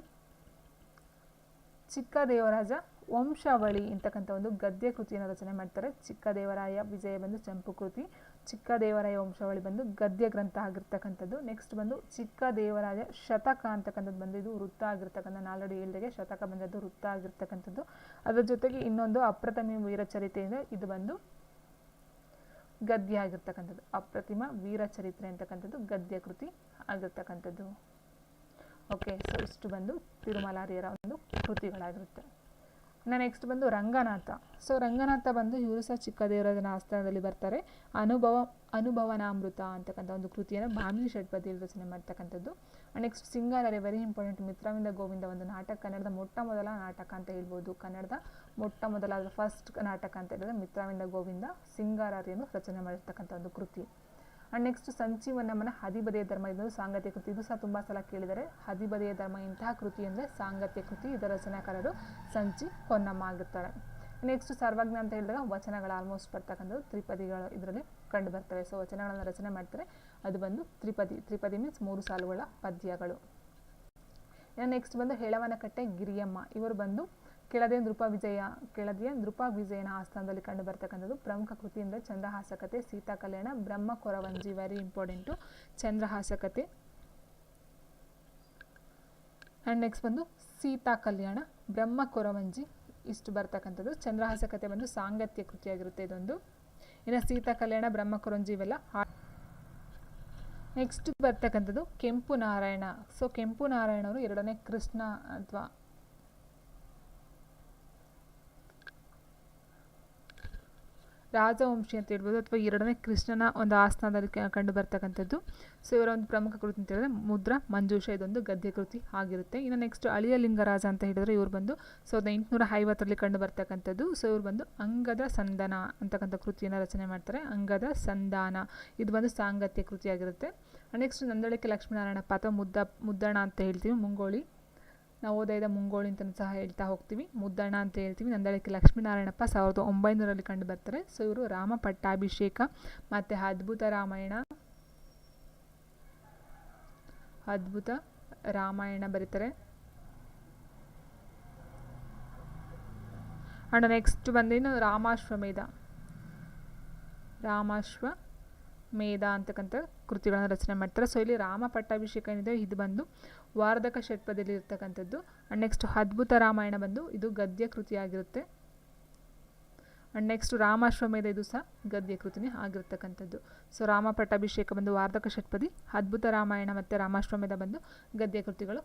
ಚಿಕ್ಕದೇವರಾಜ ವಂಶಾವಳಿ ಅಂತಕ್ಕಂಥ ಒಂದು ಗದ್ಯ ಕೃತಿಯನ್ನು ರಚನೆ ಮಾಡ್ತಾರೆ. ಚಿಕ್ಕದೇವರಾಯ ವಿಜಯ ಬಂದು ಚಂಪು ಕೃತಿ, ಚಿಕ್ಕದೇವರಾಯ ವಂಶಾವಳಿ ಬಂದು ಗದ್ಯ ಗ್ರಂಥ ಆಗಿರ್ತಕ್ಕಂಥದ್ದು. ನೆಕ್ಸ್ಟ್ ಬಂದು ಚಿಕ್ಕದೇವರಾಯ ಶತಕ ಅಂತಕ್ಕಂಥದ್ದು ಬಂದು ಇದು ವೃತ್ತ ಆಗಿರ್ತಕ್ಕಂಥ, ನಾಲ್ಕು ಏಳಿಗೆ ಶತಕ ಬಂದದ್ದು ವೃತ್ತ ಆಗಿರ್ತಕ್ಕಂಥದ್ದು. ಅದರ ಜೊತೆಗೆ ಇನ್ನೊಂದು ಅಪ್ರತಿಮ ವೀರಚರಿತೆ ಇದೆ, ಇದು ಬಂದು ಗದ್ಯ ಆಗಿರ್ತಕ್ಕಂಥದ್ದು. ಅಪ್ರತಿಮ ವೀರಚರಿತ್ರೆ ಅಂತಕ್ಕಂಥದ್ದು ಗದ್ಯ ಕೃತಿ ಆಗಿರ್ತಕ್ಕಂಥದ್ದು. ಓಕೆ, ಸೊ ಇಷ್ಟು ಬಂದು ತಿರುಮಲಾರ್ಯರ ಒಂದು ಕೃತಿಗಳಾಗಿರುತ್ತೆ. ನೆಕ್ಸ್ಟ್ ಬಂದು ರಂಗನಾಥ. ಸೊ ರಂಗನಾಥ ಬಂದು ಇವರು ಸಹ ಚಿಕ್ಕದೇವರಾಜನ ಆಸ್ಥಾನದಲ್ಲಿ ಬರ್ತಾರೆ. ಅನುಭವನಾಮೃತ ಅಂತಕ್ಕಂಥ ಒಂದು ಕೃತಿಯನ್ನು ಭಾಮಿನಿ ಷಟ್ಪದಿಯಲ್ಲಿ ರಚನೆ ಮಾಡ್ತಕ್ಕಂಥದ್ದು. ನೆಕ್ಸ್ಟ್ ಸಿಂಗಾರರೆ, ವೆರಿ ಇಂಪಾರ್ಟೆಂಟ್, ಮಿತ್ರವಿಂದ ಗೋವಿಂದ ಒಂದು ನಾಟಕ, ಕನ್ನಡದ ಮೊಟ್ಟ ಮೊದಲ ನಾಟಕ ಅಂತ ಹೇಳ್ಬೋದು. ಕನ್ನಡದ ಮೊಟ್ಟ ಮೊದಲಾದ ಫಸ್ಟ್ ನಾಟಕ ಅಂತ ಹೇಳಿದ್ರೆ ಮಿತ್ರವಿಂದ ಗೋವಿಂದ, ಸಿಂಗಾರರೆಯನ್ನು ರಚನೆ ಮಾಡಿರ್ತಕ್ಕಂಥ ಒಂದು ಕೃತಿ. ಆ್ಯಂಡ್ ನೆಕ್ಸ್ಟ್ ಸಂಚೀವನಮ್ಮನ ಹದಿಬದೆಯ ಧರ್ಮ, ಇದೊಂದು ಸಾಂಗತ್ಯ ಕೃತಿ. ಇದು ಸಹ ತುಂಬ ಸಲ ಕೇಳಿದರೆ. ಹದಿಬದೆಯ ಧರ್ಮ ಇಂತಹ ಕೃತಿ ಅಂದರೆ ಸಾಂಗತ್ಯ ಕೃತಿ. ಇದರ ರಚನಾಕಾರರು ಸಂಚಿ ಹೊನ್ನಮ್ಮ ಆಗಿರ್ತಾರೆ. ನೆಕ್ಸ್ಟ್ ಸರ್ವಜ್ಞ ಅಂತ ಹೇಳಿದಾಗ ವಚನಗಳು ಆಲ್ಮೋಸ್ಟ್ ಬರ್ತಕ್ಕಂಥದ್ದು ತ್ರಿಪದಿಗಳು ಇದರಲ್ಲಿ ಕಂಡು ಬರ್ತವೆ. ಸೊ ವಚನಗಳನ್ನು ರಚನೆ ಮಾಡ್ತಾರೆ, ಅದು ಬಂದು ತ್ರಿಪದಿ ಮೀನ್ಸ್ 3 ಸಾಲುಗಳ ಪದ್ಯಗಳು. ಇನ್ನು ನೆಕ್ಸ್ಟ್ ಬಂದು ಹೆಳವನಕಟ್ಟೆ ಗಿರಿಯಮ್ಮ, ಇವರು ಬಂದು ಕೆಳದಿಯ ನೃಪ ವಿಜಯನ ಆಸ್ಥಾನದಲ್ಲಿ ಕಂಡು ಬರ್ತಕ್ಕಂಥದ್ದು. ಪ್ರಮುಖ ಕೃತಿ ಅಂದರೆ ಚಂದ್ರಹಾಸಕತೆ, ಸೀತಾ ಕಲ್ಯಾಣ, ಬ್ರಹ್ಮ ಕೊರವಂಜಿ, ವೆರಿ ಇಂಪಾರ್ಟೆಂಟು ಚಂದ್ರಹಾಸಕತೆ. ಆ್ಯಂಡ್ ನೆಕ್ಸ್ಟ್ ಬಂದು ಸೀತಾ ಕಲ್ಯಾಣ, ಬ್ರಹ್ಮ ಕೊರವಂಜಿ ಇಷ್ಟು ಬರ್ತಕ್ಕಂಥದ್ದು. ಚಂದ್ರಹಾಸಕತೆ ಬಂದು ಸಾಂಗತ್ಯ ಕೃತಿಯಾಗಿರುತ್ತೆ ಇದೊಂದು. ಇನ್ನು ಸೀತಾ ಕಲ್ಯಾಣ, ಬ್ರಹ್ಮ ಕೊರವಂಜಿ ಇವೆಲ್ಲ ನೆಕ್ಸ್ಟ್ ಬರ್ತಕ್ಕಂಥದ್ದು ಕೆಂಪು ನಾರಾಯಣ. ಸೊ ಕೆಂಪು ನಾರಾಯಣವರು ಎರಡನೇ ಕೃಷ್ಣ ಅಥವಾ ರಾಜವಂಶಿ ಅಂತ ಹೇಳ್ಬೋದು, ಅಥವಾ ಎರಡನೇ ಕೃಷ್ಣನ ಒಂದು ಆಸ್ಥಾನದಲ್ಲಿ ಕಂಡು ಬರ್ತಕ್ಕಂಥದ್ದು. ಸೊ ಇವರ ಒಂದು ಪ್ರಮುಖ ಕೃತಿ ಅಂತ ಹೇಳಿದ್ರೆ ಮುದ್ರಾ ಮಂಜೂಷ, ಇದೊಂದು ಗದ್ಯ ಕೃತಿ ಆಗಿರುತ್ತೆ. ಇನ್ನು ನೆಕ್ಸ್ಟ್ ಅಳಿಯ ಲಿಂಗರಾಜ ಅಂತ ಹೇಳಿದ್ರೆ ಇವ್ರು ಬಂದು 1850ರಲ್ಲಿ ಕಂಡು ಬರ್ತಕ್ಕಂಥದ್ದು. ಸೊ ಇವ್ರು ಬಂದು ಅಂಗದ ಸಂಧಾನ ಅಂತಕ್ಕಂಥ ಕೃತಿಯನ್ನು ರಚನೆ ಮಾಡ್ತಾರೆ. ಅಂಗದ ಸಂಧಾನ ಇದು ಬಂದು ಸಾಂಗತ್ಯ ಕೃತಿ ಆಗಿರುತ್ತೆ. ನೆಕ್ಸ್ಟ್ ನಂದಳಿಕೆ ಲಕ್ಷ್ಮೀನಾರಾಯಣಪ್ಪ ಅಥವಾ ಮುದ್ದಣ ಅಂತ ಹೇಳ್ತೀವಿ, ಮುಂಗೋಳಿ, ನವೋದಯದ ಮುಂಗೋಳಿ ಅಂತ ಸಹ ಹೇಳ್ತಾ ಹೋಗ್ತೀವಿ, ಮುದ್ದಣ್ಣ ಅಂತ ಹೇಳ್ತೀವಿ. ನಂದಳಿಕೆ ಲಕ್ಷ್ಮೀನಾರಾಯಣಪ್ಪ 1900ರಲ್ಲಿ ಕಂಡು ಬರ್ತಾರೆ. ಸೊ ಇವರು ರಾಮ ಪಟ್ಟಾಭಿಷೇಕ ಮತ್ತು ಅದ್ಭುತ ರಾಮಾಯಣ ಬರೀತಾರೆ. ಅಂಡ್ ನೆಕ್ಸ್ಟ್ ಬಂದೇನು ರಾಮಾಶ್ವಮೇಧ ಅಂತಕ್ಕಂಥ ಕೃತಿಗಳನ್ನು ರಚನೆ ಮಾಡ್ತಾರೆ. ಸೊ ಇಲ್ಲಿ ರಾಮ ಪಟ್ಟಾಭಿಷೇಕ ಏನಿದೆ ಇದು ಬಂದು ವಾರ್ಧಕ ಷಟ್ಪದಿಯಲ್ಲಿ ಇರ್ತಕ್ಕಂಥದ್ದು. ಆ್ಯಂಡ್ ನೆಕ್ಸ್ಟ್ ಅದ್ಭುತ ರಾಮಾಯಣ ಬಂದು ಇದು ಗದ್ಯ ಕೃತಿಯಾಗಿರುತ್ತೆ. ಆ್ಯಂಡ್ ನೆಕ್ಸ್ಟ್ ರಾಮಾಶ್ವಮೇಧ ಇದು ಸಹ ಗದ್ಯ ಕೃತಿನೇ ಆಗಿರ್ತಕ್ಕಂಥದ್ದು. ಸೊ ರಾಮ ಪಟ್ಟಾಭಿಷೇಕ ಬಂದು ವಾರ್ಧಕ ಷಟ್ಪದಿ, ಅದ್ಭುತ ರಾಮಾಯಣ ಮತ್ತು ರಾಮಾಶ್ವಮೇಧ ಬಂದು ಗದ್ಯ ಕೃತಿಗಳು